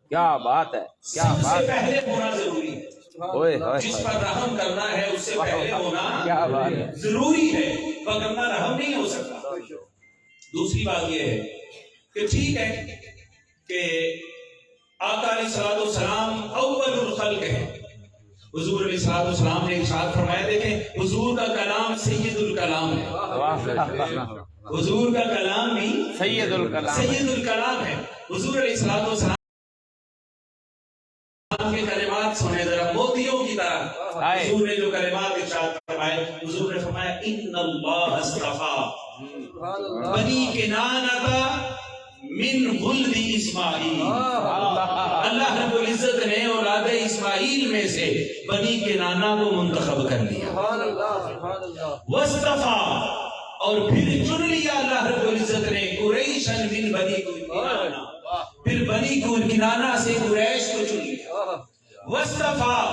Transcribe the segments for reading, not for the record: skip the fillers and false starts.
کیا بات ہے، کیا بات ہے، پہلے ہونا ضروری ہے، جس پر رحم کرنا ہے اس سے پہلے ہونا ضروری ہے، وگرنہ رحم نہیں ہو سکتا۔ دوسری بات یہ ہے کہ ٹھیک ہے کہ آقا علیہ السلام اول الخلق ہے، حضور علیہ السلام نے ارشاد فرمایا، دیکھیں حضور کا کلام سید الکلام ہے، حضور کا کلام بھی سید الکلام ہے۔ حضور علیہ السلام کے کلمات سنیں ذرا موتیوں کی طرح، حضور نے جو کلمات ارشاد فرمائے، حضور نے فرمایا ان اللہ اصطفیٰ بنی کنانہ من ولد اسماعیل، اللہ رب العزت نے اولاد اسماعیل میں سے بنی کنانہ کو منتخب کر لیا، واصطفیٰ اور پھر چن لیا اللہ رب العزت نے قریشا من بنی کنانہ، پھر بنی کنانہ سے قریش کو چن لیا، واصطفیٰ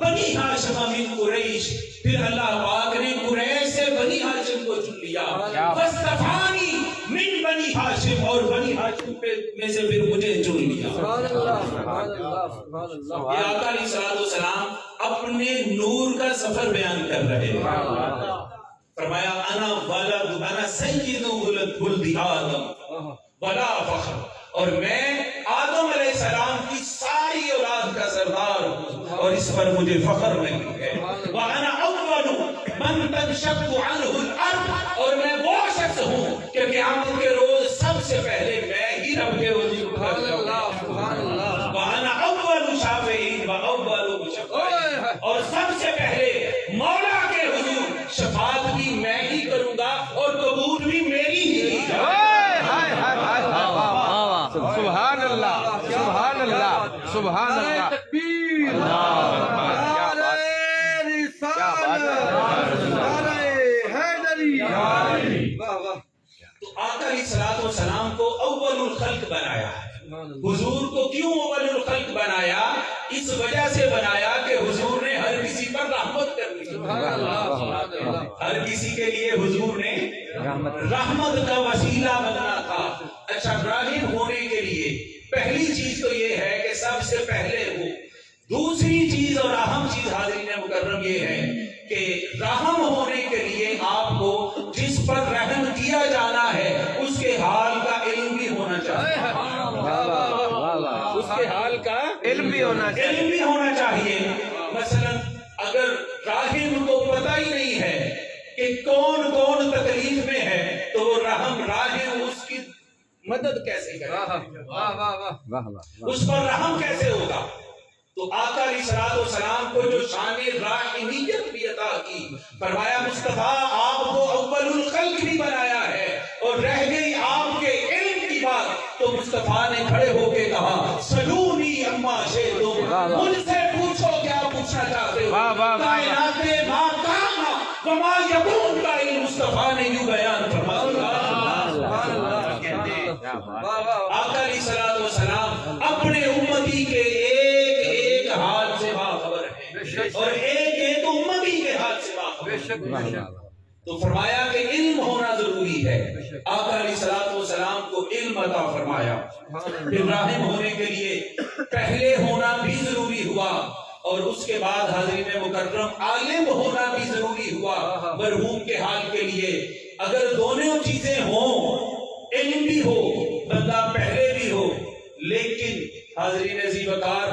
بنی ہاشم من قریش، پھر اللہ پاک نے قریش سے بنی ہاشم کو چن لیا، واصطفانی من بنی ہاشم، اور بنی ہاشم میں سے پھر مجھے چن لیا۔ یہ آقا علیہ السلام اپنے نور کا سفر بیان کر رہے ہیں، فرمایا انا سید ولد آدم ولا فخر، اور میں آدم علیہ السلام کی ساری اولاد کا سردار ہوں اور اس پر مجھے فخر نہیں ہے، وَأَنَا أَوَّلُ مَنْ تَنشَقُّ عَنْهُ الْأَرْضُ، اور میں وہ شخص ہوں کہ قیامت کے روز سب سے پہلے میں ہی رب کے وجود پر جاؤں گا، وَأَنَا أَوَّلُ شَافِعِينَ وَأَوَّلُ مُشَفَّعِينَ، اور سب سے پہلے مولا کے حضور شفاعت بھی میں ہی کروں گا اور قبول بھی میری ہی کی جائے۔ سبحان اللہ، سبحان اللہ، سبحان اللہ، تکبیر، تو آقا علیہ السلام کو اول الخلق بنایا ہے۔ حضور کو کیوں اول الخلق بنایا؟ اس وجہ سے بنایا کہ حضور نے ہر کسی پر رحمت کرنی، ہر کسی کے لیے حضور نے رحمت کا وسیلہ بننا تھا۔ اچھا، راحم ہونے کے لیے پہلی چیز تو یہ ہے کہ سب سے پہلے ہو۔ دوسری چیز اور اہم چیز حاضرین مکرم یہ ہے کہ رحم ہونے کے لیے آپ کو جس پر رحم کیا جانا ہے اس کے حال کا علم بھی ہونا چاہیے، اس کے حال کا علم بھی ہونا چاہیے۔ مثلا اگر راحم کو پتہ ہی نہیں ہے کہ کون کون تکلیف میں ہے تو وہ راحم اس کی مدد کیسے کرے، اس پر رحم کیسے ہوگا؟ تو آقا علیہ السلام کو جو شان راحمیت بھی عطا کی، فرمایا مصطفیٰ آپ کو اول الخلق بھی بنایا ہے، اور رہ گئی آپ کے علم کی بات تو مصطفیٰ نے کھڑے ہو کے کہا سلونی اما شئتم، مجھ سے پوچھو کیا پوچھنا چاہتے ہو، کائنات ما کان وما یکون کا علم مصطفیٰ نے یوں بیان فرمایا۔ آقا علیہ السلام اپنے امتی کے ایک حال سے باخبر ہیں اور ایک امتی کے حال سے باخبر ہیں، تو فرمایا کہ علم ہونا ضروری ہے۔ آقا علیہ السلام کو علم عطا فرمایا، پھر راحم ہونے کے لیے پہلے ہونا بھی ضروری ہوا، اور اس کے بعد حاضرین مکرم عالم ہونا بھی ضروری ہوا مرحوم کے حال کے لیے۔ اگر دونوں چیزیں ہوں، علم بھی ہو، بندہ پہلے بھی ہو، لیکن حاضرین عزیز وقار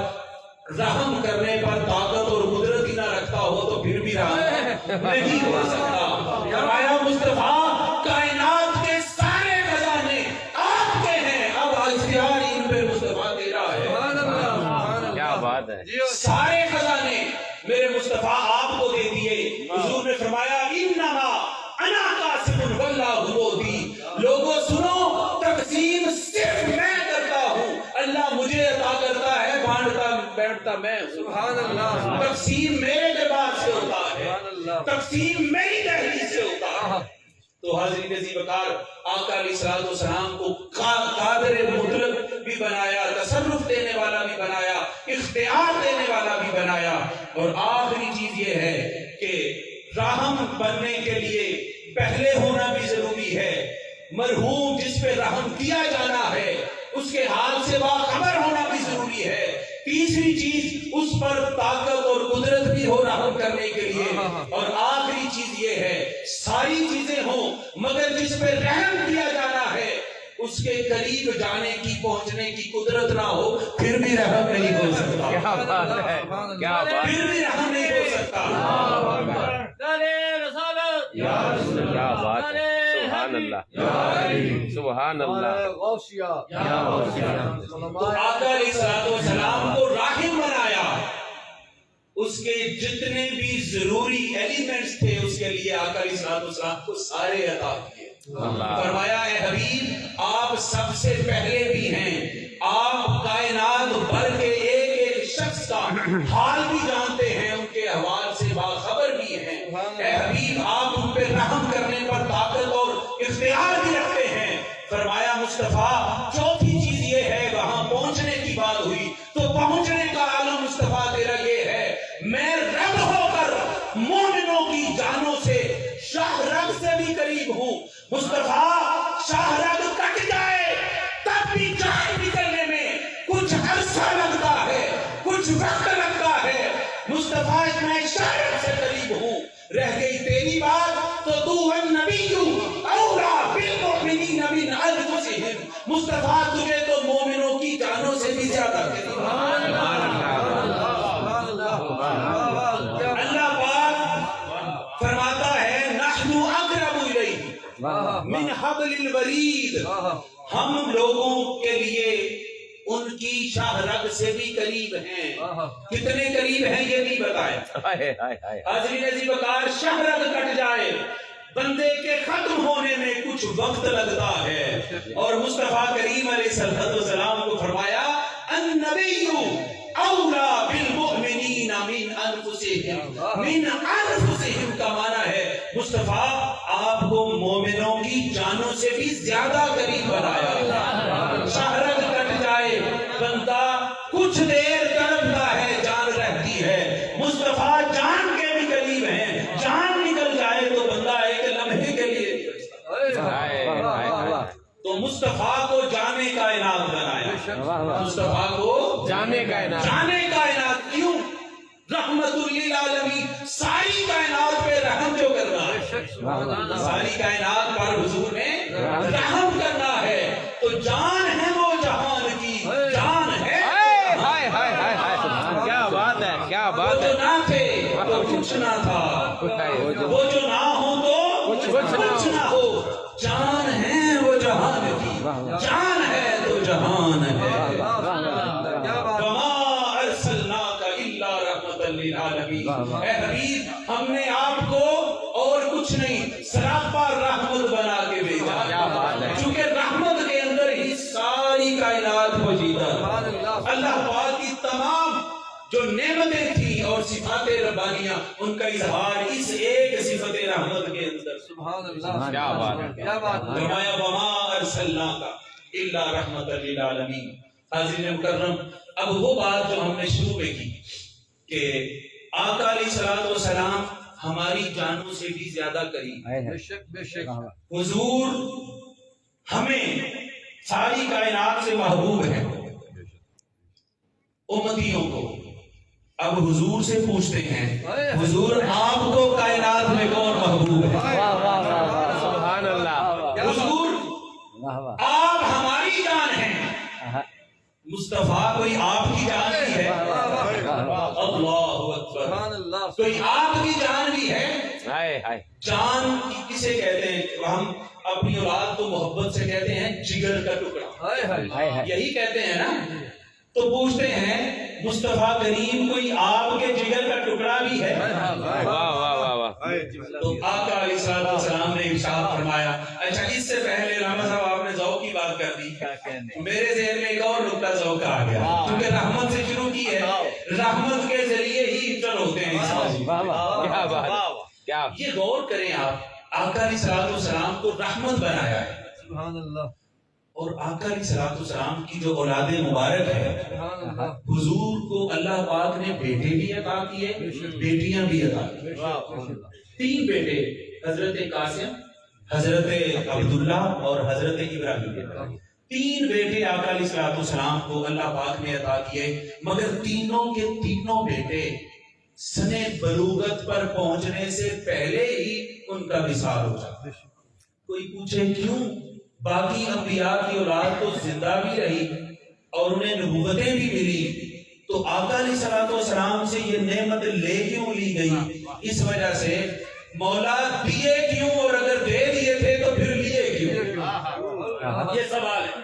رحم کرنے پر طاقت اور قدرت ہی نہ رکھتا ہو تو پھر بھی رحم نہیں ہو سکتا۔ فرمایا مصطفیٰ کائنات کے سارے خزانے آپ کے ہیں، اب اختیار ان پہ مصطفیٰ تیرا ہے۔ کیا بات ہے، سارے خزانے میرے مصطفیٰ آپ کو دے دیے۔ حضور نے فرمایا انما انا قاسم واللہ مودی، لوگوں سنو تقسیم صرف میں کرتا ہوں، اللہ مجھے عطا کرتا ہے، بانٹتا بیٹھتا میں ہوں۔ سبحان اللہ، تقسیم میرے لباس سے ہوتا ہے، تقسیم میری دہلیز سے ہوتا ہے۔ تو حاضرین عزیز وقار آقا علیہ السلام کو قادر مطلق بھی بنایا، تصرف دینے والا بھی بنایا، اختیار دینے والا بھی بنایا، اور آخری چیز یہ ہے کہ راحم بننے کے لیے پہلے ہونا بھی ضروری ہے، مرحوم جس پہ رحم کیا جانا ہے اس کے حال سے باخبر ہونا بھی ضروری ہے، تیسری چیز اس پر طاقت اور قدرت بھی ہو رحم کرنے کے لیے، اور آخری چیز یہ ہے ساری چیزیں ہوں مگر جس پہ رحم کیا جانا ہے اس کے قریب جانے کی پہنچنے کی قدرت نہ ہو پھر بھی رحم نہیں ہو سکتا، کیا بات ہے، کیا بات پھر بھی رحم نہیں ہو سکتا۔ کیا بات ہے، سبحان اللہ، سبحان اللہ۔ تو آقا علیہ الصلوۃ والسلام کو راحم بنایا، اس کے جتنے بھی ضروری ایلیمنٹس تھے اس کے لیے آقا علیہ الصلوۃ والسلام کو سارے عطا کیے۔ فرمایا اے حبیب آپ سب سے پہلے بھی ہیں، آپ کائنات بھر کے ایک ایک شخص کا حال بھی جانتے ہیں، ان کے احوال سے باخبر بھی ہیں، اے حبیب آپ ان پہ رحم کرنے پر طاقت اور اختیار بھی رکھتے ہیں۔ فرمایا مصطفیٰ چوتھی چیز یہ ہے، وہاں پہنچنے کی بات ہوئی تو پہنچنے کا عالم مصطفیٰ تیرا یہ ہے، میں رب ہو کر مومنوں کی جانوں سے شاہ رگ سے بھی قریب ہوں۔ مصطفیٰ شاہ رگ کٹ جائے تب بھی جان نکلنے میں کچھ عرصہ لگتا ہے، کچھ وقت لگتا ہے، مصطفیٰ میں شاہ رگ سے قریب ہوں۔ رہ گئی تیری بات تو تو النبی اولا بالمؤمنین من انفسہم، مصطفیٰ تجھے تو مومنوں کی جانوں سے بھی زیادہ قریب ہے۔ اللہ پاک فرماتا ہے نحن اقرب الیہ من حبل الورید، ہم لوگوں کے لیے ان کی شاہ رگ سے بھی قریب ہیں۔ کتنے قریب ہیں یہ نہیں بتایا۔ حاضرین عزیز وقار، شاہ رگ کٹ جائے بندے کے ختم ہونے میں کچھ وقت لگتا ہے، اور مصطفیٰ کریم علیہ الصلوۃ والسلام کو فرمایا النبی اولا بالمؤمنین من انفسہم، من انفسہم کا معنی ہے مصطفیٰ آپ کو مومنوں کی جانوں سے بھی زیادہ قریب بنایا۔ شاہ رگ کٹ جائے بندہ کچھ دیر تڑپتا ہے، جان رہتی ہے، مصطفیٰ جان کے بھی قریب ہیں، جان نکل جائے تو بندہ ایک لمحے کے لیے تو مصطفیٰ کو جانے کائنات بنایا، مصطفیٰ کو جانے کائنات، جانے کائنات کیوں؟ رحمت للعالمین، ساری کائنات پہ رحم جو کرنا ہے، ساری کائنات پر حضور نے رحم کرنا ہے، تو جان ہے وہ جہان کی جان ہے۔ کیا بات ہے، کیا وہ بات جو ہے، نہ تھے تو کچھ نہ تھا، وہ جو نہ ہو تو کچھ نہ ہو، جان ہے وہ جہان کی جان ہے تو جہان ہے۔ وما ارسلناک الا رحمۃ للعالمین، اے حبیب ہم نے آپ کو اور کچھ نہیں سراپا رحمت بنا کے بھیجا، چونکہ رحمت کے اندر ہی ساری کائنات موجود ہے۔ اللہ پاک کی تمام جو نعمتیں تھیں اور صفات ربانیہ ان کا اظہار اس ایک صفت رحمت کے اندر۔ سبحان اللہ، کیا بات ہے، کیا بات ہے۔ فرمایا وما ارسلناک الا رحمۃ للعالمین۔ حاضرین مکرم، اب وہ بات جو ہم نے شروع میں کی کہ آقا علیہ الصلوۃ والسلام ہماری جانوں سے بھی زیادہ قریب، بے شک بے شک، حضور ہمیں ساری کائنات سے محبوب ہے، امتیوں کو۔ اب حضور سے پوچھتے ہیں حضور آپ کو کائنات میں کون محبوب ہے؟ سبحان اللہ، حضور آپ ہماری جان ہیں، مصطفیٰ کوئی آپ کی جان بھی ہے؟ اللہ اکبر، کوئی آپ کی جان بھی ہے؟ جان کسے کہتے ہیں؟ ہم اپنی اولاد کو محبت سے کہتے ہیں جگر کا ٹکڑا، یہی کہتے ہیں نا؟ تو پوچھتے ہیں مصطفیٰ کریم کوئی آپ کے جگر کا ٹکڑا بھی ہے؟ واہ واہ واہ واہ، تو آقا علیہ الصلوۃ والسلام نے ارشاد فرمایا۔ اچھا، اس سے پہلے راما صاحب آپ نے ذوق کی بات کر دی، میرے ذہن میں ایک اور نقطہ ذوق آ گیا، کیونکہ رحمت سے شروع کی ہے، رحمت کے ذریعے ہی انٹر ہوتے ہیں اس میں۔ کیا بات، کیا یہ غور کریں آپ، آقا علیہ الصلوۃ والسلام کو رحمت بنایا ہے، سبحان اللہ، اور آقا علیہ الصلوۃ والسلام کی جو اولاد مبارک ہے، حضور کو اللہ پاک نے بیٹے بھی عطا کیے، بیٹیاں بھی عطا کی. 3 بیٹے، حضرت قاسم، حضرت عبداللہ اور حضرت ابراہیم. 3 بیٹے آقا علیہ الصلوۃ والسلام کو اللہ پاک نے عطا کیے، مگر تینوں کے تینوں بیٹے سنے بلوغت پر پہنچنے سے پہلے ہی ان کا وصال ہو جاتا. کوئی پوچھے کیوں؟ باقی انبیاء کی اولاد تو زندہ بھی رہی اور انہیں نبوتیں بھی ملی، تو آقا علیہ الصلوۃ والسلام سے یہ نعمت لے کیوں لی گئی؟ اس وجہ سے مولا دیے کیوں، اور اگر دے دیے تھے تو پھر لیے کیوں؟ یہ سوال ہے.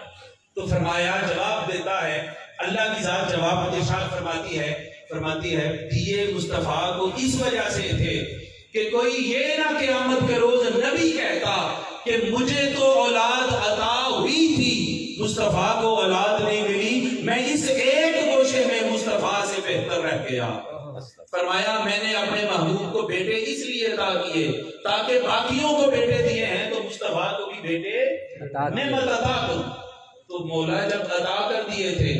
تو فرمایا، جواب دیتا ہے اللہ کی ذات، جواب ارشاد فرماتی ہے دیے مصطفیٰ کو اس وجہ سے تھے کہ کوئی یہ نہ قیامت کے روز نبی کہتا کہ مجھے تو اولاد عطا ہوئی تھی، مصطفیٰ کو اولاد نہیں ملی، میں اس ایک گوشے میں مصطفیٰ سے بہتر رہ گیا. فرمایا میں نے اپنے محبوب کو بیٹے اس لیے عطا کیے تاکہ باقیوں کو بیٹے دیے ہیں تو مصطفیٰ کو بھی بیٹے نعمت عطا کروں. تو مولا جب عطا کر دیے تھے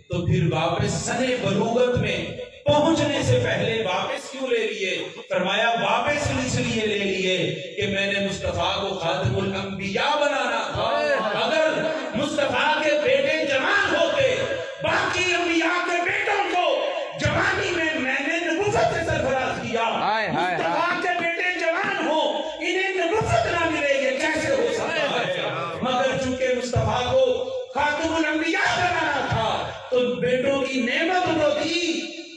تو پھر واپس سنے بلوغت میں پہنچنے سے پہلے واپس کیوں لے لیے؟ فرمایا واپس اس لیے لے لیے کہ میں نے مصطفیٰ کو خاتم الانبیاء بنانا تھا. اگر مصطفیٰ کے بیٹے جوان ہوتے، باقی انبیاء کے بیٹوں کو جوانی میں نے نبوت سے سرفراز کیا، مصطفیٰ کے بیٹے جوان ہو انہیں نبوت نہ ملے، یہ کیسے ہو سکتا ہے؟ مگر چونکہ مصطفیٰ کو خاتم الانبیاء بنانا تھا تو بیٹوں کی نعمت وہ دی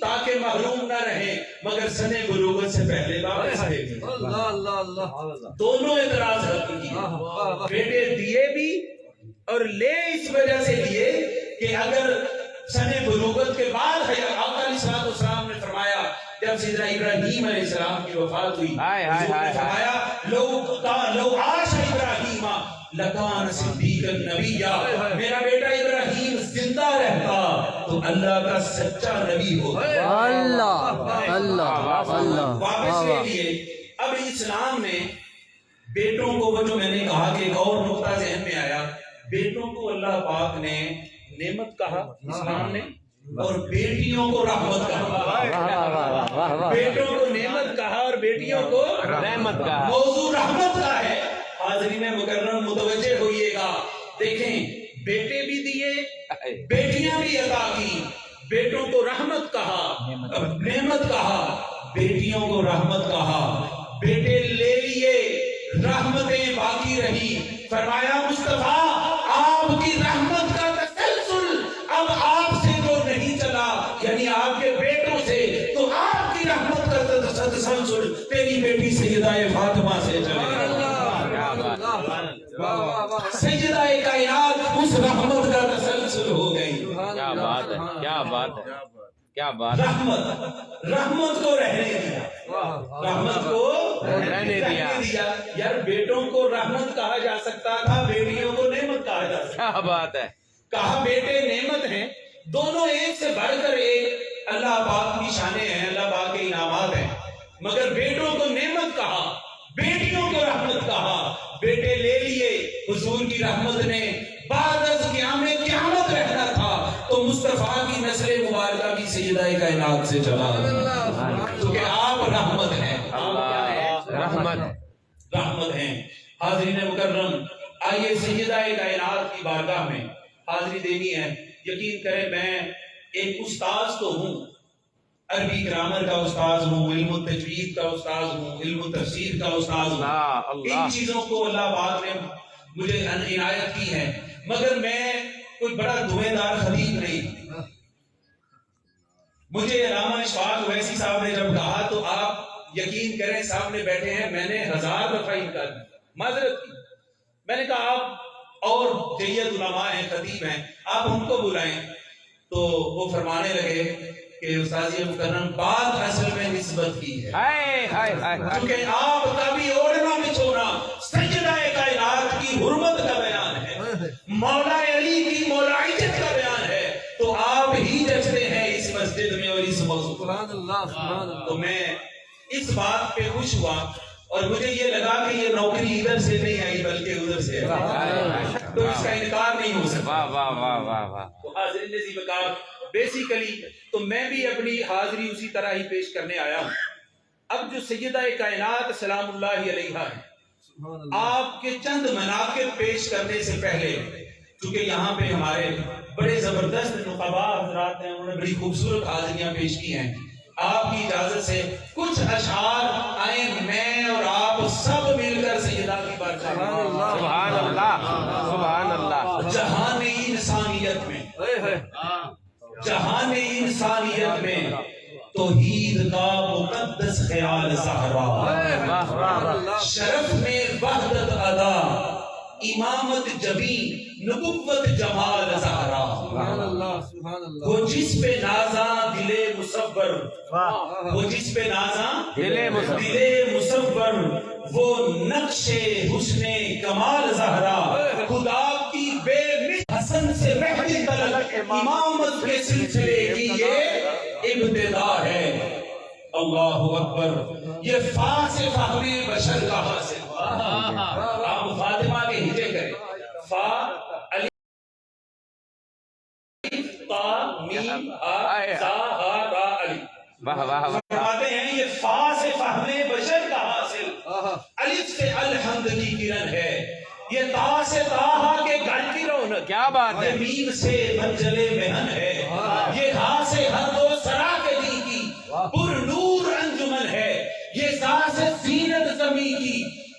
تاکہ محروم نہ رہے، مگر سنے بلوغت سے پہلے واپس آئے. دونوں اعتراض رد کیے، بیٹے دیے بھی اور لے اس وجہ سے لیے کہ اگر سنے بلوغت کے بعد آقا علیہ الصلوۃ والسلام نے فرمایا، جب سیدنا ابراہیم علیہ السلام کی وفات ہوئی، حضور نے فرمایا لو عاش ابراہیم لکان صدیقا نبیا، میرا بیٹا ابراہیم زندہ رہتا تو اللہ کا سچا نبی ہوتا. واپس لے لیے. اب اسلام میں بیٹوں کو، وہ جو میں نے کہا کہ ایک اور نقطہ ذہن میں آیا، بیٹوں کو اللہ پاک نے نعمت کہا اسلام نے، اور بیٹیوں کو رحمت کہا. بیٹوں کو نعمت کہا اور بیٹیوں کو رحمت کہا. موضوع رحمت کا ہے. حاضرین مکرم متوجہ ہوئیے گا. دیکھیں، بیٹے بھی دیے، بیٹیاں بھی عطا کی. بیٹوں کو رحمت کہا، نعمت کہا، بیٹیوں کو رحمت کہا. بیٹے لے لیے، رحمتیں باقی رہی. فرمایا مصطفیٰ آپ کی رحمت کا تسلسل اب آپ سے جو نہیں چلا، یعنی آپ کے بیٹوں سے، تو آپ کی رحمت کا تسلسل تیری بیٹی سیدہ فاطمہ سے چلے. سیدہ کائنات اس رحمت کا تسلسل ہو گئی. کیا بات ہے، کیا بات ہے، کیا بات. رحمت کو رہنے دیا، رحمت کو رہنے دیا. یار بیٹوں کو رحمت کہا جا سکتا تھا، بیٹیوں کو نعمت کہا جا سکتا. کیا بات ہے. کہا بیٹے نعمت ہیں، دونوں ایک سے بڑھ کر ایک اللہ پاک کی شانیں ہیں، اللہ پاک کے انعامات ہیں. مگر بیٹوں کو نعمت کہا، بیٹیوں کو رحمت کہا. بیٹے لے لیے، حضور کی رحمت نے بعد از قیامت رہنا تھا تو مصطفیٰ کی نسل مبارکہ کی سیدہ کائنات سے چلا، کیونکہ آپ رحمت ہیں. رحمت ہیں. حاضرین مکرم، آئیے سیدہ کائنات کی بارگاہ میں حاضری دینی ہے. یقین کریں میں ایک استاذ تو ہوں، عربی گرامر کا استاذ ہوں، علم التجوید کا استاذ ہوں، علم التفسیر کا استاذ ہوں. ان چیزوں کو اللہ پاک نے مجھے عنایت کی ہے، مگر میں کوئی بڑا دھویں دار خطیب نہیں. مجھے علامہ اشفاق اویسی صاحب نے جب کہا تو آپ یقین کریں سامنے بیٹھے ہیں، میں نے 1000 دفعہ انکار کی، معذرت کی. میں نے کہا آپ اور جید علماء ہیں، خطیب ہیں، آپ ان کو بلائیں. تو وہ فرمانے لگے کہ استاذ مکرم بات اصل میں نسبت کی ہے، کیونکہ آپ کا بھی اوڑھنا بچھونا سجدہ کائنات کی حرمت کا بیان ہے، مولا علی کی مولائیت کا بیان ہے، تو آپ ہی جچتے ہیں اس مسجد میں اور اس موضوع. تو میں اس بات پہ خوش ہوا اور مجھے یہ لگا کہ یہ نوکری ادھر سے نہیں آئی بلکہ ادھر سے ہے. تو اس کا انکار نہیں ہو سکتا۔ واہ واہ واہ واہ واہ۔ تو حاضرین عزیز مقام، بیسیکلی تو میں بھی اپنی حاضری اسی طرح ہی پیش کرنے آیا ہوں۔ اب جو سیدہ کائنات سلام اللہ علیہا ہے، آپ کے چند مناقب پیش کرنے سے پہلے، چونکہ یہاں پہ ہمارے بڑے زبردست نقبا حضرات ہیں، انہوں نے بڑی خوبصورت حاضریاں پیش کی ہیں، آپ کی اجازت سے کچھ اشعار آئیں میں اور آپ سب مل کر سیدہ کی بارگاہ میں سبحان اللہ سبحان اللہ۔ جہان انسانیت میں، جہان انسانیت میں توحید کا مقدس خیال زہرا، شرف میں وحدت ادا، امامت جبین، نبوت جمال زہرا، وہ جس پہ نازاں دل مصور، وہ جس پہ نازاں دل مصور، وہ نقش حسن کمال زہرا، خدا کی بے مثل حسن سے مہدی تلک امامت کے سلسلے کی یہ ابتدا ہے۔ اللہ اکبر، یہ فا سے فہم بشر کا حاصل۔ آپ فاطمہ کے ہجے کریں، فا علی تا میم آ زا ہا را علی، واہ واہ واہ۔ فرماتے ہیں یہ فا سے فہم بشر کا حاصل، الف سے الحمد کی کرن ہے، یہ تا سے تاہا کے گھر کی رونق، کیا بات ہے۔ یہ میم سے منزل مہن ہے، یہ ہا سے ہر دو سرا کے دی کی پر نور انجمن ہے، یہ زا سے زینت زمین کی،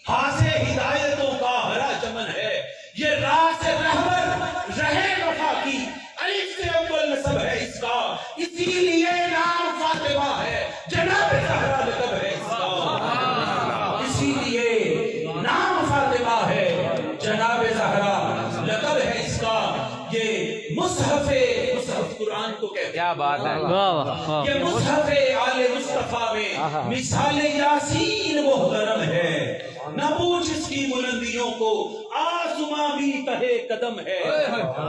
ہا سے ہدایتوں کا ہرا چمن ہے، یہ را سے رہبر رہے وفا کی، الف سے اول نسب ہے اس کا، اسی لیے نام فاطمہ ہے، جناب زہرا لقب ہے اس کا، اسی لیے نام فاطمہ ہے، جناب زہرا لقب ہے اس کا، یہ مصحف قرآن کو کہتے ہیں، کیا بات ہے۔ یہ مصحف آل مصطفیٰ میں مثال یاسین محترم ہے، نہ پوچھ اس کی بلندیوں کو آسماں بھی تہے قدم ہے،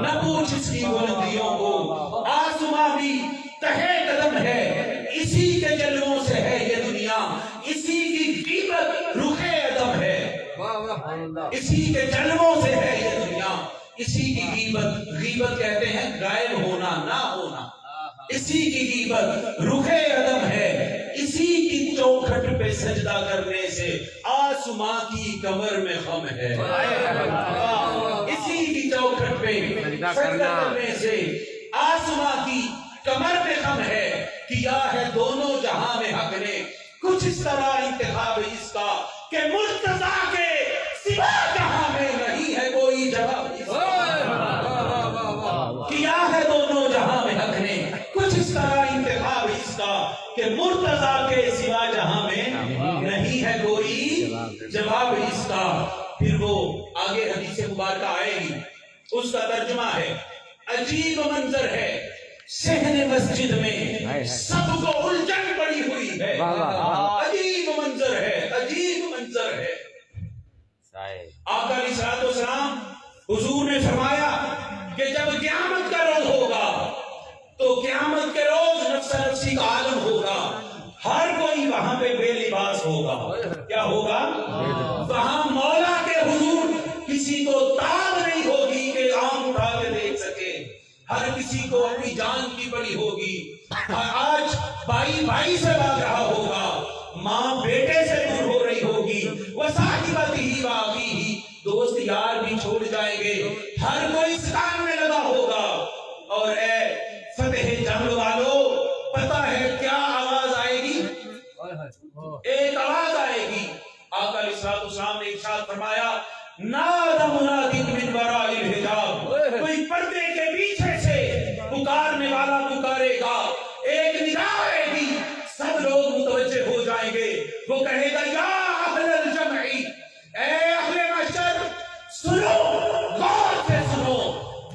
نہ پوچھ اس کی بلندیوں کو آسماں بھی تہے قدم ہے، اسی کے جلووں سے ہے یہ دنیا، اسی کی غیبت رخ ادب ہے، اسی کے جلووں سے ہے یہ دنیا، اسی کی غیبت، غیبت کہتے ہیں غائب ہونا، نہ ہونا، اسی کی غیبت رخ ادب ہے، اسی کی چوکھٹ پہ سجدہ کرنے سے آسماں کی کمر میں خم ہے، اسی کی چوکھٹ پہ سجدہ کرنے سے آسماں کی کمر میں خم ہے، کیا ہے دونوں جہاں میں حق نے کچھ اس طرح انتخاب اس کا کہ مرتضیٰ کے سوا جہاں میں نہیں ہے کوئی جواب اس کا، کیا ہے دونوں جہاں میں حق نے کچھ اس طرح انتخاب اس کا کہ مرتضیٰ کے سوا جہاں میں نہیں ہے کوئی جواب اس کا۔ پھر وہ آگے حدیث مبارکہ آئے گی، اس کا ترجمہ ہے، عجیب منظر ہے صحن مسجد میں سب کو الجھن پڑی ہوئی ہے، عجیب منظر ہے، عجیب منظر ہے۔ آقا علیہ الصلوۃ والسلام حضور نے فرمایا کہ جب قیامت کا روز ہوگا تو قیامت کے روز نفس نفسی کا عالم ہوگا، ہر کوئی وہاں پہ بے لباس ہوگا، کیا ہوگا؟ وہاں مولا کے حضور کسی کو تاب نہیں ہوگی کہ آنکھ اٹھا کے دیکھ سکے، ہر کسی کو اپنی جان کی پڑی ہوگی، آج بھائی بھائی سے بھاگ رہا ہوگا، ماں بیٹے سے دور ہو رہی ہوگی، وصاحبتہ واخیہ، دوست یار بھی چھوڑ جائیں گے، ہر کوئی اس کام میں لگا ہوگا، اور اے فتح جنگ والو پتہ ہے کیا آواز آئے گی؟ ایک آواز آئے گی، آقا علیہ الصلوۃ والسلام نے ارشاد فرمایا، نادى مناد من وراء الحجاب، کوئی پردے کے پیچھے سے پکارنے والا پکارے گا، ایک ندا آئے گی، سب لوگ متوجہ ہو جائیں گے، وہ کہے گا یا اہل الجمع، اے اہل محشر سنو، غور سے سنو،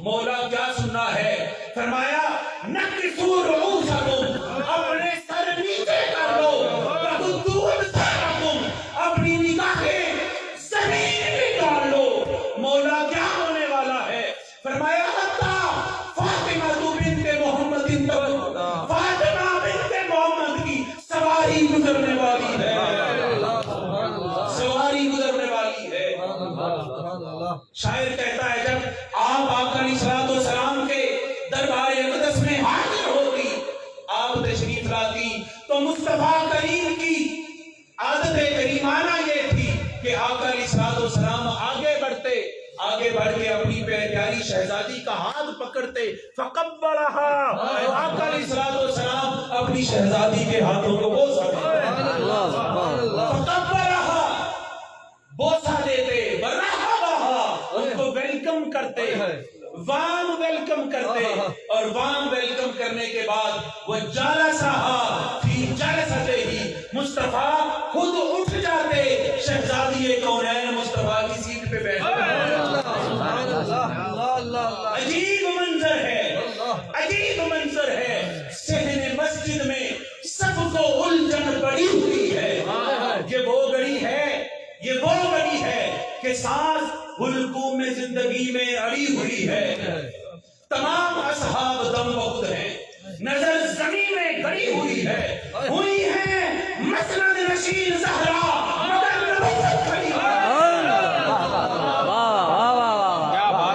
مولا کیا سننا ہے؟ فرمایا نکسوا رؤوسکم، اپنے سر نیچے کر لو، وغضوا ابصارکم، اپنی نگاہیں زمین میں ڈال لو، مولا کیا ہونے والا ہے؟ فرمایا فاطمہ بنت محمد، فاطمہ بنت محمد کی سواری گزرنے والی ہے، شاعر کہتا ہے جب آپ آقا علیہ الصلوۃ والسلام کے دربار اقدس میں حاضر ہوتی، آپ تشریف لاتی، تو مصطفیٰ کریم کی عادت کریمانہ یہ تھی کہ آقا علیہ الصلوۃ والسلام آگے بڑھ کے اپنی پیاری شہزادی کا ہاتھ پکڑتے، فقبلہا، آقا علیہ الصلوۃ والسلام اپنی شہزادی کے ہاتھوں کو بوسہ دیتے، برحبہا، ان کو ویلکم کرتے، وارم ویلکم کرتے، اور وارم ویلکم کرنے کے بعد وہ جالسہا فی جلستے ہی، مصطفیٰ خود اٹھ جاتے، شہزادی کونین مصطفیٰ کی سیٹ پہ بیٹھتے۔ عجیب منظر ہے، عجیب منظر ہے، صحن مسجد میں سب کو الجھن پڑی ہوئی ہے۔ یہ وہ گھڑی ہے، یہ وہ گھڑی ہے کہ سانس حلقوم میں زندگی میں اڑی ہوئی ہے، تمام اصحاب دم بخود ہیں، نظر زمین میں گڑی ہوئی ہے، ہوئی ہے مسند نشین زہرا مگر نبوت کھڑی ہے،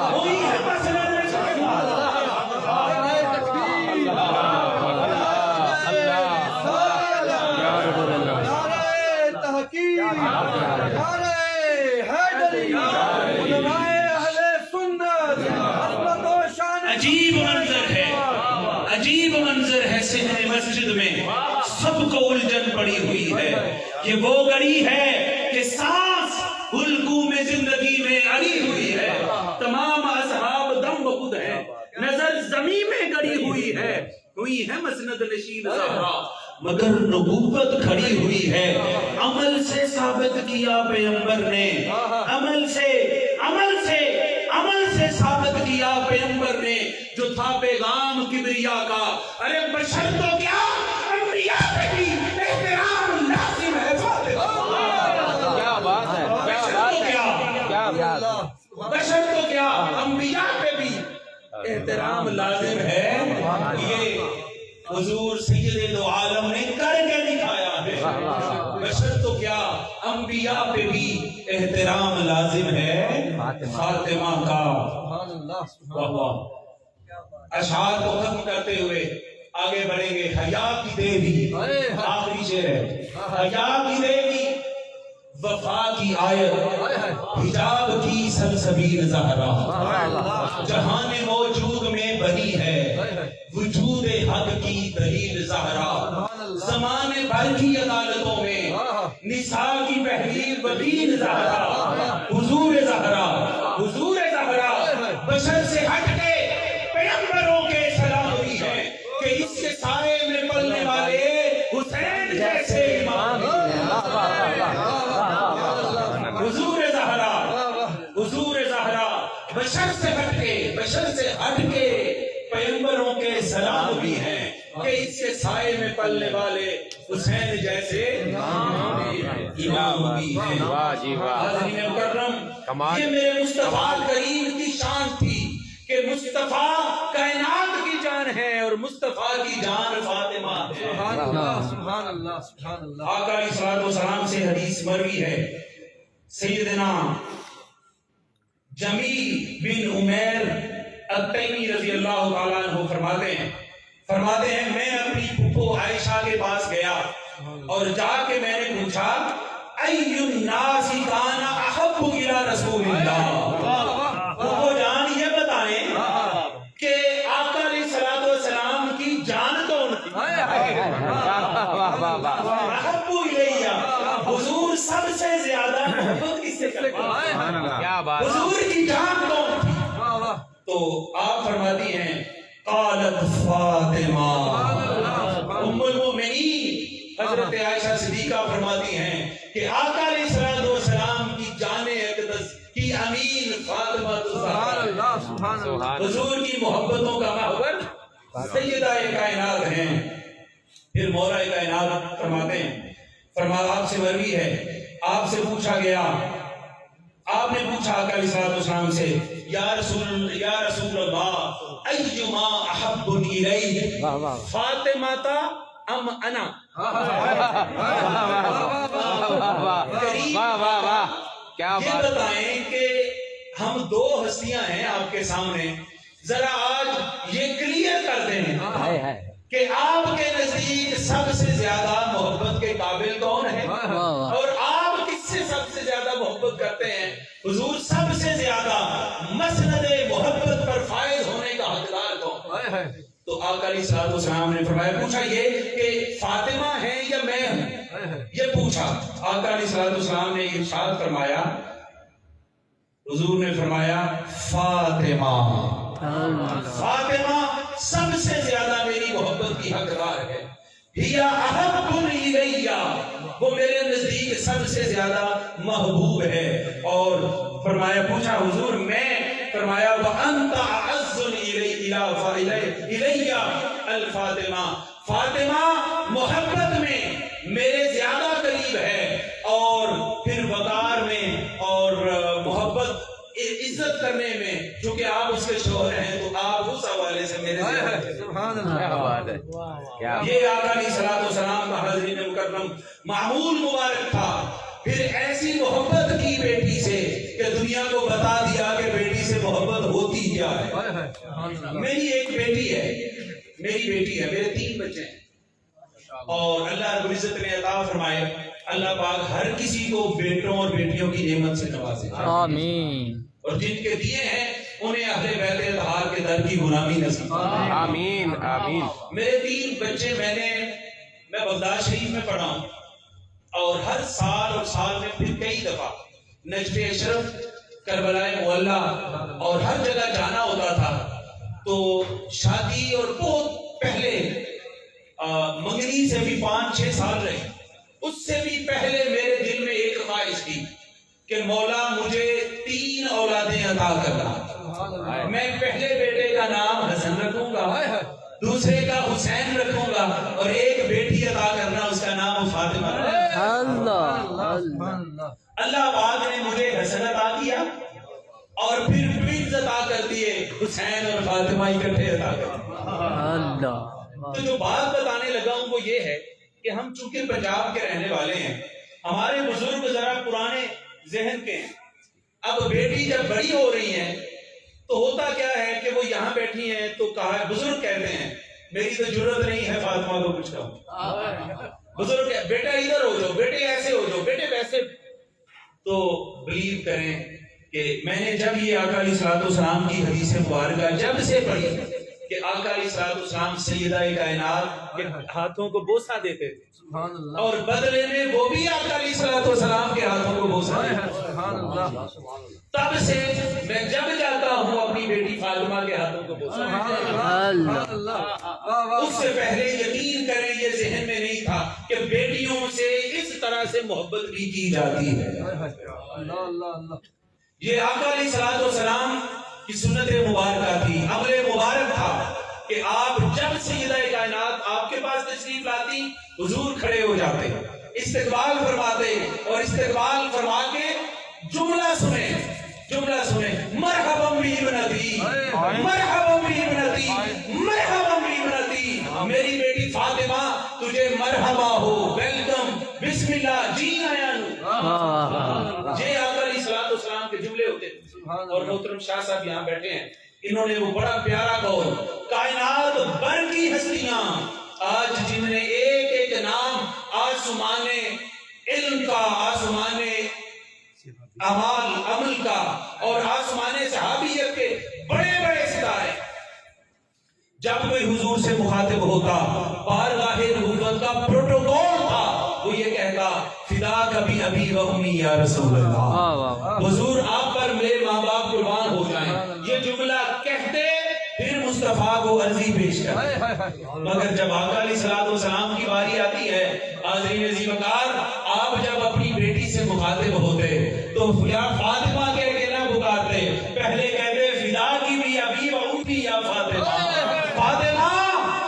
ہوئی ہے مسند نشین عجیب منظر ہے، عجیب منظر ہے، صحن مسجد میں سب کو الجھن پڑی ہوئی ہے۔ یہ وہ گھڑی ہے کہ سانس حلقوم میں زندگی میں اڑی ہوئی ہے، تمام اصحاب دم بخود ہیں، نظر زمین میں گڑی ہوئی ہے مسند نشین زہرا مگر نبوت کھڑی ہوئی ہے۔ عمل سے ثابت کیا پیغمبر نے، عمل سے ثابت کیا پیغمبر نے، جو تھا پیغام کبریا کا۔ ارے بشر تو کیا، انبیاء پہ بھی احترام لازم ہے۔ کیا بات ہے، بشر تو کیا، انبیاء پہ بھی احترام لازم ہے۔ یہ حضور سید دو عالم نے کر کے دکھایا ہے۔ بشر تو کیا، انبیاء پہ بھی احترام لازم ہے۔ فاطمہ کا اشعار کو ختم کرتے ہوئے آگے بڑھیں گے۔ حیا کی دیوی، آخری شعر ہے، حیا کی دیوی، وفا کی آیت، حجاب کی سلسبیل زہرا، جہان موجود میں بنی ہے وجود حق کی دلیل زہرا، زمانے بھر کی عدالتوں میں نساء کی پہلی وکیل زہرا، حضور زہرا، حضور زہرا بشر سے ہٹ کے پیغمبروں کے سلام ہے کہ اس کے سائے میں پلنے والے حسین جیسے امام، حضور زہرا، حضور زہرا بشر سے ہٹ کے پیغمبروں کے سلام بھی ہیں کہ اس کے سائے میں پلنے والے حسین جیسے امام بھی ہیں۔ حاضرین مکرم، یہ میرے مصطفیٰ کریم کی شان تھی کہ مصطفیٰ کائنات کی جان ہے اور مصطفیٰ کی جان فاطمہ ہے۔ سبحان اللہ، سبحان اللہ۔ آقا علیہ الصلوۃ والسلام سے حدیث مروی ہے، سیدنا جمیل بن عمیر التیمی رضی اللہ تعالیٰ عنہ فرماتے ہیں میں اپنی پھپھو عائشہ کے پاس گیا اور جا کے میں نے پوچھا ای الناس کان احب الی رسول اللہ، پھپھو جان یہ بتائیں کہ آقا علیہ الصلوۃ والسلام کی جان کون تھی؟ احب الی، حضور سب سے زیادہ محبت کس سے کرتے ہیں؟ حضور کی جان کون تھی؟ تو آپ فرماتی ہیں قالت فاطمہ، ام المؤمنین حضرت عائشہ صدیقہ فرماتی ہیں کہ آقا علیہ الصلوۃ والسلام کی جان اقدس کی امین فاطمہ الزہرا، حضور کی محبتوں کا محور سیدہ کائنات ہیں۔ پھر مولا کائنات فرماتے ہیں، فرمایا آپ سے مروی ہے، آپ سے پوچھا گیا، آپ نے پوچھا آقا علیہ الصلوۃ والسلام سے یا رسول اللہ ایما احب الیہ فاطمہ ام انا، کیا یہ بات، بتائیں کہ ہم دو ہستیاں ہیں آپ کے سامنے، ذرا آج یہ کلیئر کر دیں کہ آپ کے نزدیک سب سے زیادہ محبت کے قابل کون ہے، اور آپ کس سے سب سے زیادہ محبت کرتے ہیں؟ حضور سب سے زیادہ مسند محبت پر فائز ہونے کا حقدار کون؟ تو آقا علیہ الصلوۃ والسلام نے فرمایا، پوچھا یہ کہ فاطمہ ہے یا میں ہوں، یہ پوچھا۔ آقا علیہ الصلوۃ والسلام نے ارشاد فرمایا، حضور نے فرمایا فاطمہ، فاطمہ سب سے زیادہ میری محبت کی حقدار ہے، ہیا احب الیہ، وہ میرے نزدیک سب سے زیادہ محبوب ہے۔ اور فرمایا، پوچھا حضور میں؟ فرمایا وانت اعز الیہ الفاطمہ، فاطمہ محبت میں میرے زیادہ قریب ہے، اور پھر وقار میں اور محبت عزت کرنے میں، چونکہ آپ اس کے شوہر ہیں تو آپ اس حوالے سے میرے سبحان اللہ۔ یہ آقا علیہ الصلوۃ والسلام کا حاضرین مکرم معمول مبارک تھا۔ پھر ایسی محبت کی بیٹی سے کہ دنیا کو بتا دیا کہ بیٹی سے محبت ہوتی کیا ہے۔ میری ایک بیٹی ہے، میرے 3 بچے ہیں، اور اللہ رب العزت نے عطا فرمائے، اللہ پاک ہر کسی کو بیٹوں اور بیٹیوں کی نعمت سے نوازے، آمین، اور جن کے دیے ہیں انہیں اہل بیت اطہار کے در کی غلامی نصیب، آمین آمین۔ میرے 3 بچے میں بغداد شریف میں پڑھا ہوں، اور ہر سال اور سال میں پھر کئی دفعہ نجف اشرف، کربلا معلی اور ہر جگہ جانا ہوتا تھا۔ تو شادی اور بہت پہلے منگنی سے بھی 5-6 سال رہے، اس سے بھی پہلے میرے دل میں ایک خواہش تھی کہ مولا مجھے 3 اولادیں عطا کرنا، میں پہلے بیٹے کا نام حسن رکھوں گا، دوسرے کا حسین رکھوں گا، اور ایک بیٹی عطا کرنا اس کا نام فاطمہ رکھوں گا۔ اللہ پاک نے مجھے حسن عطا کیا، اور پھر ٹوئنز عطا کر دیے، حسین اور فاطمہ اکٹھے عطا کر دیے۔ تو جو بات بتانے لگا ہوں وہ یہ ہے کہ ہم چونکہ پنجاب کے رہنے والے ہیں، ہمارے بزرگ ذرا پرانے ذہن کے ہیں۔ اب بیٹی جب بڑی ہو رہی ہے تو ہوتا کیا ہے کہ وہ یہاں بیٹھی ہیں تو کہا، بزرگ کہتے ہیں میری تو ضرورت نہیں ہے فاطمہ کو کچھ کہوں، بزرگ بیٹا ادھر ہو جاؤ، بیٹے ایسے ہو جاؤ، بیٹے ویسے۔ تو بلیو کریں کہ میں نے جب یہ آقا علیہ الصلوۃ والسلام کی حدیث مبارکہ جب سے پڑھی کہ آقا علیہ الصلوۃ والسلام سیدہ کائنات کے ہاتھوں کو بوسہ دیتے تھے، اور بدلے میں وہ بھی آقا علیہ الصلوۃ والسلام کے ہاتھوں کو بوسہ دیتے تھے، تب سے میں جب جاتا ہوں اپنی بیٹی فاطمہ کے ہاتھوں کو بوسہ دیتا ہوں۔ اس سے پہلے یقین کریں یہ ذہن میں نہیں تھا کہ بیٹیوں سے اس طرح سے محبت بھی کی جاتی ہے۔ یہ آقا علیہ الصلوۃ والسلام کی سنت مبارکہ تھی، عمل مبارک تھا کہ آپ جب سیدہ کائنات آپ کے پاس تشریف لاتی، حضور کھڑے ہو جاتے، استقبال فرماتے، اور استقبال فرما کے جملہ سنیں، مرحبا بابنتی، مرحبا بابنتی، مرحبا بابنتی، میری بیٹی فاطمہ تجھے مرحبا ہو، ویلکم، بسم اللہ، جی آیا نو۔ یہ آقا علیہ الصلوۃ والسلام کے جملے ہوتے ہیں۔ اور محترم شاہ صاحب یہاں بیٹھے ہیں، انہوں نے وہ بڑا پیارا قول، کائنات بھر کی ہستیاں آج جن نے ایک ایک نام آسمان علم کا، آسمان عمل کا، اور آسمان صحابیت کے بڑے بڑے ستارے، جب کوئی حضور سے مخاطب ہوتا، بارگاہ نبوت کا پروٹوکول تھا، وہ یہ کہتا فدا کبھی ابی و امی یا رسول اللہ، حضور آپ پر میرے ماں باپ قربان ہو جائیں، یہ جملہ کہتے پھر مصطفیٰ کو عرضی پیش کرتے۔ مگر جب آقا علیہ الصلوۃ والسلام کی باری آتی ہے، حاضرین عزیز وقار، آپ جب اپنی بیٹی سے مخاطب ہوتے تو یا فاطمہ کہہ کے نہ پکارتے، پہلے کہتے فدا کی بھی ابی و امی یا فاطمہ، فاطمہ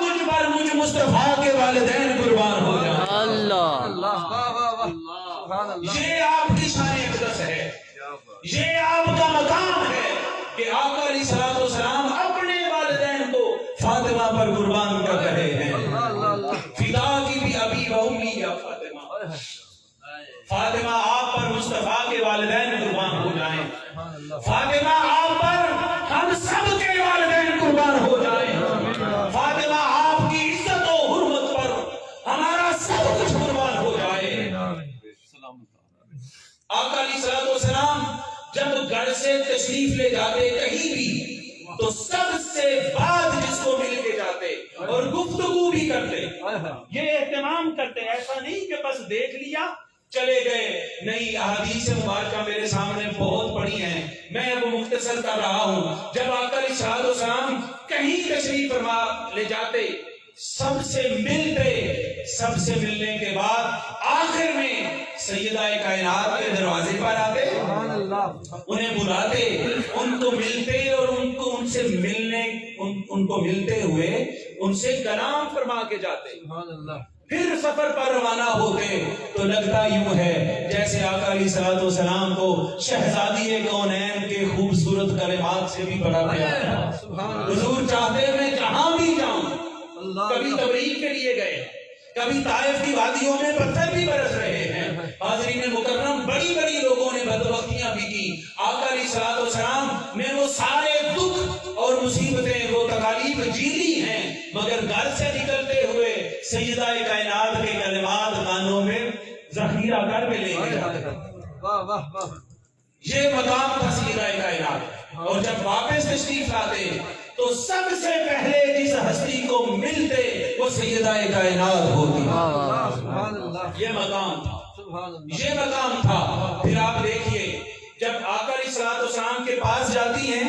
تجھ پر مجھ مصطفیٰ کے والدین قربان ہو جائیں۔ یہ آپ کی شان اقدس ہے، یہ آپ کا مقام ہے کہ آقا علیہ الصلوۃ والسلام اپنے والدین کو فاطمہ پر قربان کر رہے ہیں۔ فدا کی بھی ابی و امی یا فاطمہ، فاطمہ آپ پر مصطفیٰ کے والدین قربان ہو جائیں. فاطمہ آپ پر ہم سب کے والدین قربان ہو جائیں. فاطمہ آپ کی عزت و حرمت پر ہمارا سب کچھ قربان ہو جائے. آقا علیہ الصلوۃ والسلام جب گھر سے تشریف لے جاتے کہیں بھی تو سب سے بعد جس کو مل کے جاتے اور گفتگو بھی کرتے, یہ اہتمام کرتے. ایسا نہیں کہ بس دیکھ لیا چلے گئے. نہیں, احادیث مبارکہ میرے سامنے بہت پڑی ہیں, میں اب مختصر کر رہا ہوں. جب آقا علیہ الصلوۃ والسلام کہیں تشریف فرما لے جاتے سب سے ملتے, سب سے ملنے کے بعد آخر میں سیدہ کائنات کے دروازے پر آتے, انہیں بلاتے, ان کو ملتے اور ان سے ملنے ان کو ملتے ہوئے ان سے کلام فرما کے جاتے. پھر سفر پر روانہ ہوتے تو لگتا یوں ہے جیسے آقا علیہ الصلوۃ والسلام کو شہزادی کونین کے خوبصورت کلمات سے بھی بڑا پیار. حضور چاہتے میں جہاں بھی جاؤں, کبھی تبلیغ کے لیے گئے, کبھی طائف کی وادیوں میں پتھر بھی برس رہے ہیں. حاضرین مکرم, بڑی بڑی لوگوں نے بدبختیاں بھی کی. آقا علیہ الصلوۃ والسلام نے وہ سارے دکھ اور مصیبتیں, وہ تکالیف جیلی ہیں, مگر گھر سے نکلتے ہوئے سیدہ کائنات کے کلمات کانوں میں ذخیرہ کر کے لے کے جاتے. یہ مقام تھا سیدہ کائنات. اور جب واپس تشریف لاتے تو سب سے پہلے جس ہستی کو ملتے وہ سیدہ کائنات ہوتی. یہ مقام تھا, یہ مقام تھا. پھر آپ دیکھیے جب آقا علیہ الصلوۃ والسلام کے پاس جاتی ہیں,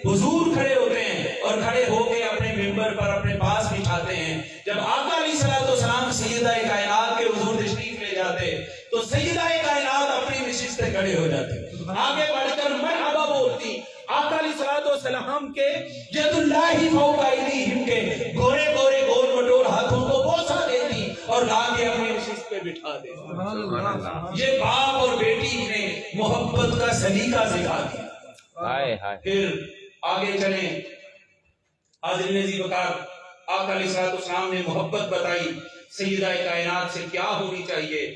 حضور کھڑے ہوتے ہیں اور کھڑے ہو کے اپنے ممبر پر اپنے پاس بٹھاتے ہیں. جب آقا علیہ الصلوۃ والسلام سیدہ کائنات کے حضور تشریف لے جاتے تو سیدہ کائنات اپنی نشست سے کھڑے ہو جاتے, آگے بڑھ کر مرحبا بولتی. آقا علیہ الصلوۃ والسلام کے ید اللہ فوق ایدیہم کے گورے گورے گول مٹول ہاتھوں کو بوسہ دیتی اور لا کے اپنی نشست پہ بٹھا دیتی. یہ باپ اور بیٹی نے محبت کا سلیقہ سکھا دیا. پھر آگے چلیں, حاضرین عزیز وقار, آقا علیہ الصلوۃ والسلام نے محبت بتائی سیدہ کائنات سے کیا ہونی چاہیے.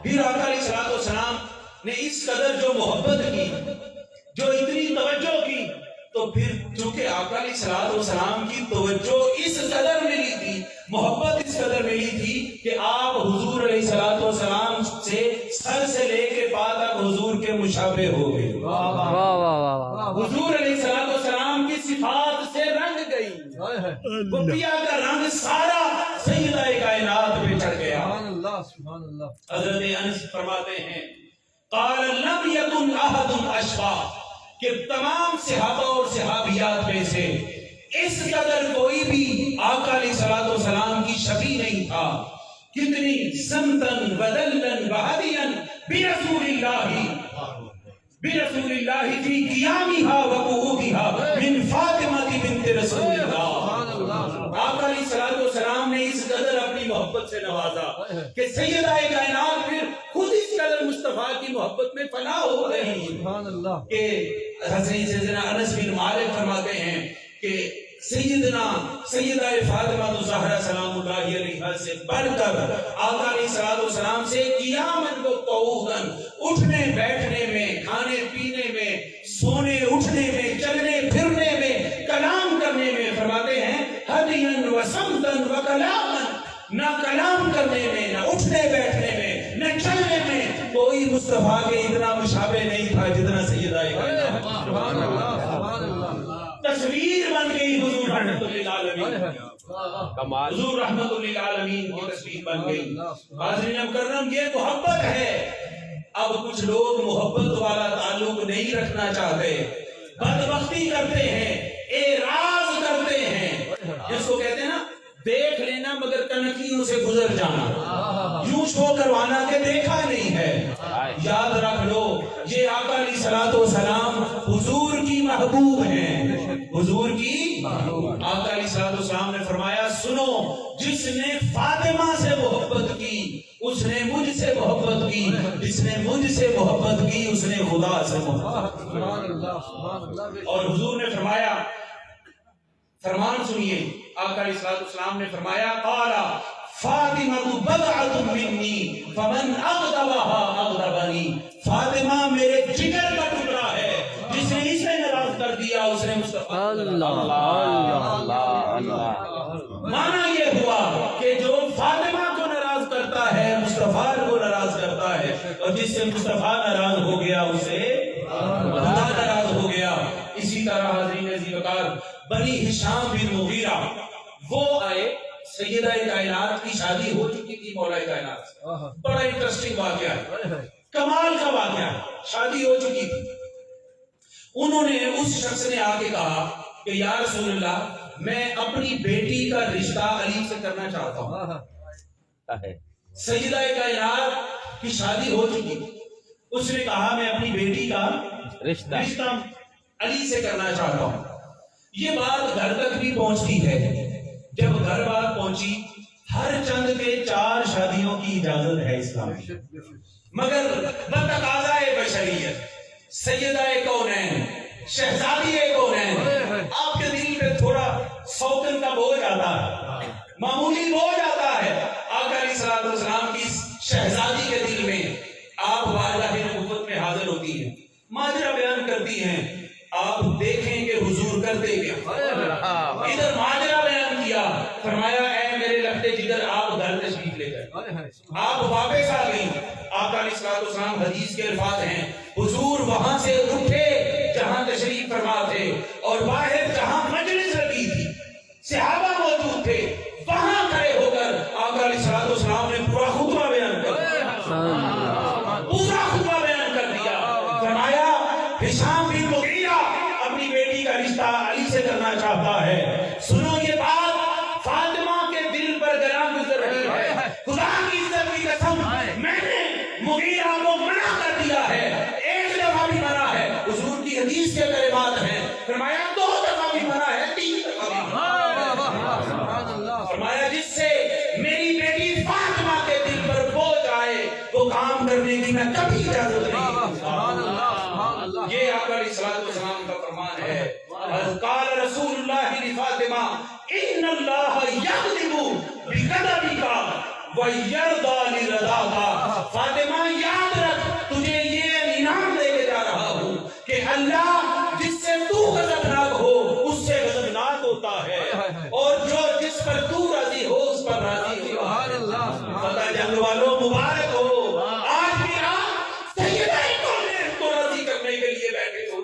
پھر آقا علیہ الصلوۃ والسلام نے اس قدر جو محبت کی, جو اتنی توجہ کی, تو پھر چونکہ آقا علیہ الصلوۃ والسلام کی توجہ اس قدر ملی تھی, محبت اس قدر ملی تھی کہ آپ حضور علیہ الصلوۃ والسلام سے سر سے لے کے پا تک حضور کے مشابہ ہو گئے. حضور علیہ الصلوۃ والسلام کی صفات سے رنگ گئی, وہ پیا کا رنگ سارا سیدہ کائنات پہ چڑھ گیا. حضرت انس فرماتے ہیں قال لم يكن احد اشبہ, کہ تمام صحابہ اور صحابیات میں سے اس قدر کوئی بھی آقا علیہ الصلوۃ والسلام کی شبیہ نہیں تھا. کتنی سمتن بدلن وحدین برسول اللہ فی قیامها وقعودها من فاطمہ بنت رسول اللہ. آقا علیہ الصلوۃ والسلام نے اس قدر اپنی محبت سے نوازا کہ سیدہ کائنات پھر خود اس قدر مصطفیٰ کی محبت میں فنا ہو رہی کہ حضرت سیدنا انس بن مالک فرماتے ہیں کہ سیدہ فاطمہ الزہرا سلام اللہ علیہا سے بڑھ کر آقا علیہ الصلوۃ والسلام سے قیامت و قعودن, اٹھنے بیٹھنے میں, کھانے پینے میں, سونے اٹھنے میں, چلنے پھرنے میں, کلام کرنے میں, فرماتے ہیں ہدین و سمتن و کلامن, نہ کلام کرنے میں, نہ اٹھنے بیٹھنے میں, نہ چلنے میں کوئی مصطفیٰ کے اتنا مشابہ نہیں تھا جتنا سیدہ کائنات. سبحان اللہ, سبحان اللہ. تصویر بن گئی حضور رحمت للعالمین, حضور رحمت للعالمین کی تصویر بن گئی. حاضرین مکرم, یہ محبت ہے. اب کچھ لوگ محبت والا تعلق نہیں رکھنا چاہتے, بدبختی کرتے ہیں, اعراض کرتے ہیں, جس کو کہتے ہیں نا دیکھ لینا مگر کنکیوں سے گزر جانا, یوں شو کروانا کہ دیکھا نہیں ہے. یاد رکھ لو یہ آقا علیہ الصلوۃ والسلام حضور کی محبوب ہیں, حضور کی. آقا علیہ الصلوۃ والسلام نے فرمایا سنو, جس نے فاطمہ سے محبت کی اس نے مجھ سے محبت کی, جس نے مجھ سے محبت کی اس نے خدا سے محبت کی. اور حضور نے فرمایا, فرمان سنیے, آقا علیہ الصلوۃ والسلام نے فرمایا قال فاطمہ بضعۃ منی فمن اغضبها اغضبنی، فاطمہ میرے جگر کا ٹکڑا ہے، جس نے اسے ناراض کر دیا اس نے مصطفیٰ معنی یہ ہوا کہ جو فاطمہ کو ناراض کرتا ہے مصطفیٰ کو ناراض کرتا ہے، اور جس سے مصطفیٰ ناراض ہو گیا اسے خدا ناراض ہو گیا۔ اسی طرح حضرین عزیز وقار بنی ہشام بن مغیرہ وہ آئے، سیدہ کائنات کی شادی ہو چکی تھی مولا کائنات سے، بڑا انٹرسٹنگ واقعہ ہے، کمال کا واقعہ ہے، شادی ہو چکی تھی۔ انہوں نے اس شخص نے آ کے کہا کہ یا رسول اللہ میں اپنی بیٹی کا رشتہ علی سے کرنا چاہتا ہوں۔ سیدہ کائنات کی شادی ہو چکی تھی، اس نے کہا میں اپنی بیٹی کا رشتہ علی سے کرنا چاہتا ہوں۔ یہ بات گھر تک بھی پہنچتی ہے، جب گھر بات پہنچی ہر چند کے 4 شادیوں کی اجازت ہے اسلام میں، مگر بتقاضائے بشریت سیدہ کونین شہزادی کونین آپ کے دل پہ تھوڑا سوکن کا بوجھ آتا ہے، معمولی بوجھ آتا ہے۔ آقا علیہ الصلوۃ والسلام کی شہزادی کے دل میں آپ بارگاہ نبوت میں حاضر ہوتی ہیں، ماجرا بیان کرتی ہیں، آپ دیکھیں کہ حضور کرتے کیا۔ ادھر ماجرا بیان کیا، فرمایا اے میرے لگتے جدھر آپ گھر تشریف لے گئے، آپ واپس آ گئی۔ آقا علیہ الصلوۃ والسلام حدیث کے الفاظ ہیں حضور وہاں سے اٹھے جہاں تشریف فرما تھے، اور باہر جہاں مجلس لگی تھی صحابہ موجود تھے، وہاں کھڑے ہو کر آقا علیہ الصلوۃ والسلام نے پورا خطبہ بیان کر دیا، پورا خطبہ بیان کر دیا۔ فرمایا ہشام بن مغیرہ اپنی بیٹی کا رشتہ علی سے کرنا چاہتا ہے، سنو یہ بات فاطمہ کے دل پر گراں گزر رہی ہے، خدا کی عزت کی قسم میں نے مغیرہ کو منع کر دیا ہے، ایک دفعہ بھی منع ہے، حضور کی حدیث کے کلمات ہیں، فرمایا 2 دفعہ بھی منع ہے، 3 دفعہ بھی منع ہے، فرمایا جس سے میری بیٹی فاطمہ کے دل پر بوجھ آئے وہ کام کرنے کی میں کبھی اجازت نہیں دوں۔ یہ آقا علیہ الصلوۃ والسلام کا فرمان ہے، قال رسول اللہ لفاطمہ ان اللہ یغضب بغضبک ویرضی لرضاک، فاطمہ یاد رکھ تجھے یہ انعام دے کے جا رہا ہوں کہ اللہ جس سے تو غضبناک ہو اس سے غضبناک ہوتا ہے، اور جو جس پر تو راضی ہو اس پر راضی ہو۔ پتہ جنگ والوں مبارک ہو، آج بھی آپ سیدہ کونین کو راضی کرنے کے لیے بیٹھے ہو،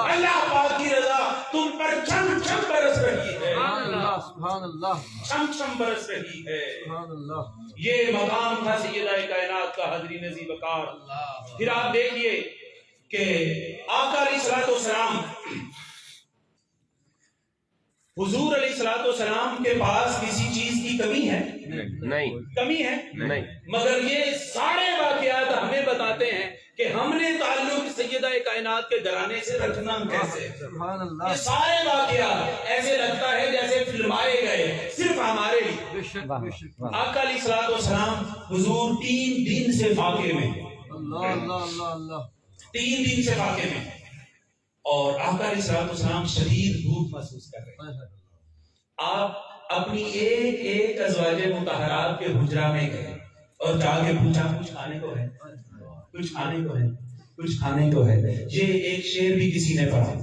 اللہ پاک کی رضا تم پر چھم چھم برس رہی ہے، چھم چھم برس رہی ہے۔ یہ مقام تھا سیدہ کائنات کا حضرین عزیز وقار۔ پھر آپ دیکھیے کہ آقا علیہ الصلوۃ والسلام حضور علیہ الصلوۃ والسلام کے پاس کسی چیز کی کمی ہے؟ نہیں، کمی ہے نہیں، مگر یہ سارے واقعات ہمیں بتاتے ہیں کہ ہم نے تعلق سیدہ کائنات کے گھرانے سے رکھنا کیسے۔ یہ سارے واقعات ایسے لگتا ہے جیسے فلمائے گئے صرف ہمارے لیے۔ آقا علیہ الصلوۃ والسلام حضور 3 دن سے فاقے میں، 3 دن سے فاقے میں، اور آقا علیہ الصلوۃ والسلام شدید بھوک محسوس کر رہے ہیں۔ آپ اپنی ایک ایک ازواج مطہرات کے حجرہ میں گئے اور جا کے پوچھا کچھ کھانے کو ہے، کچھ کھانے کو ہے، کچھ کھانے کو ہے۔ یہ ایک شعر بھی کسی نے پڑھا،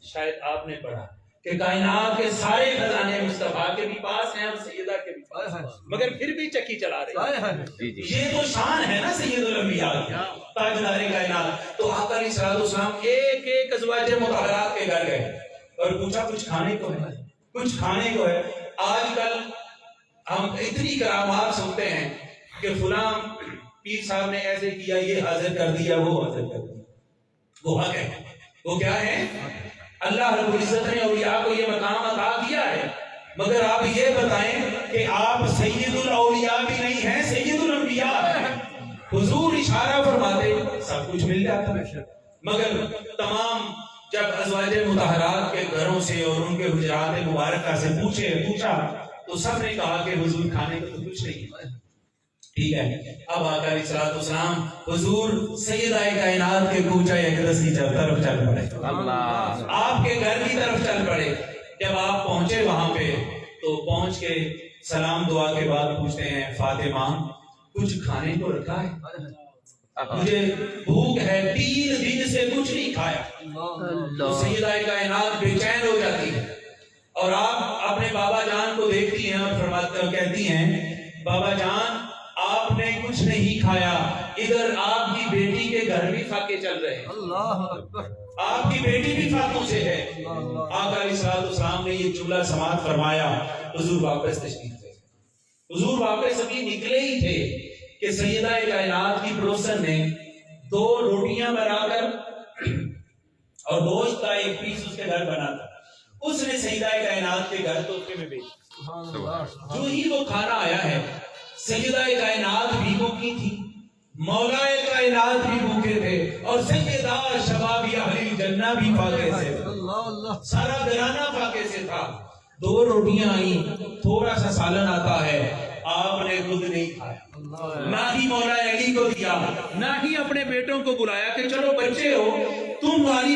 شاید آپ نے پڑھا کہ کائنات کے سارے خزانے مصطفیٰ کے بھی پاس ہیں اور سیدہ کے بھی پاس ہیں، مگر پھر بھی چکی چلا رہے ہیں۔ یہ تو شان ہے نا سید الانبیاء کی، تاجدار کائنات۔ تو آقا علیہ الصلوۃ والسلام ایک ایک ازواج مطہرات کے گھر گئے اور پوچھا کچھ کھانے کو ہے، کچھ کھانے کو ہے۔ آج کل ہم اتنی کرامات سنتے ہیں کہ فلاں پیر صاحب نے ایسے کیا، یہ حاضر کر دیا، وہ حاضر کر دیا۔ وہ حق ہے، وہ کیا ہے؟ اللہ رب العزت نے اولیاء کو یہ مقام عطا کیا ہے، مگر آپ یہ بتائیں کہ آپ سید الاولیاء بھی نہیں ہیں، سید الانبیاء ہیں۔ حضور اشارہ فرماتے سب کچھ مل جاتا ہے، مگر تمام جب ازواج مطہرات کے گھروں سے اور ان کے حجرات مبارکہ سے پوچھا تو سب نے کہا کہ حضور کھانے کو تو کچھ نہیں ہے۔ ٹھیک ہے، اب آقا علیہ الصلوۃ والسلام حضور سیدہ کائنات کے کوچہ اقدس کی طرف چل پڑے، آپ کے گھر کی طرف چل پڑے۔ جب آپ پہنچے وہاں پہ تو پہنچ کے سلام دعا کے بعد پوچھتے ہیں فاطمہ کچھ کھانے کو رکھا ہے؟ مجھے بھوک ہے، 3 دن سے کچھ نہیں کھایا۔ تو سیدہ کائنات بے چین ہو جاتی ہے اور آپ اپنے بابا جان کو دیکھتی ہیں اور کہتی ہیں بابا جان آپ نے کچھ نہیں کھایا، ادھر آپ کی بیٹی کے گھر بھی فاقے چل رہے ہیں، آپ کی بیٹی بھی فاقوں سے ہے۔ آقا علیہ السلام نے یہ جملہ سماعت فرمایا، حضور واپس تشریف لے گئے۔ حضور واپس ابھی نکلے ہی تھے کہ سیدہ کائنات کی پڑوسن نے 2 روٹیاں بنا کر اور گوشت کا 1 پیس اس کے گھر بنا تھا، اس نے سیدہ کائنات کے گھر تحفے میں بھیجا۔ جو ہی وہ کھانا آیا ہے، سیدہ کائنات بھی بھوکی تھی، مولا کائنات بھی بھوکے تھے، اور سیدہ شباب اہل الجنہ بھی فاقے سے، سارا گھرانہ فاقے سے تھا۔ 2 روٹیاں آئیں، تھوڑا سا سالن آتا ہے، آپ نے خود نہیں کھایا، نہ ہی مولا علی کو دیا، نہ ہی اپنے بیٹوں کو بلایا کہ چلو بچے ہو تمہاری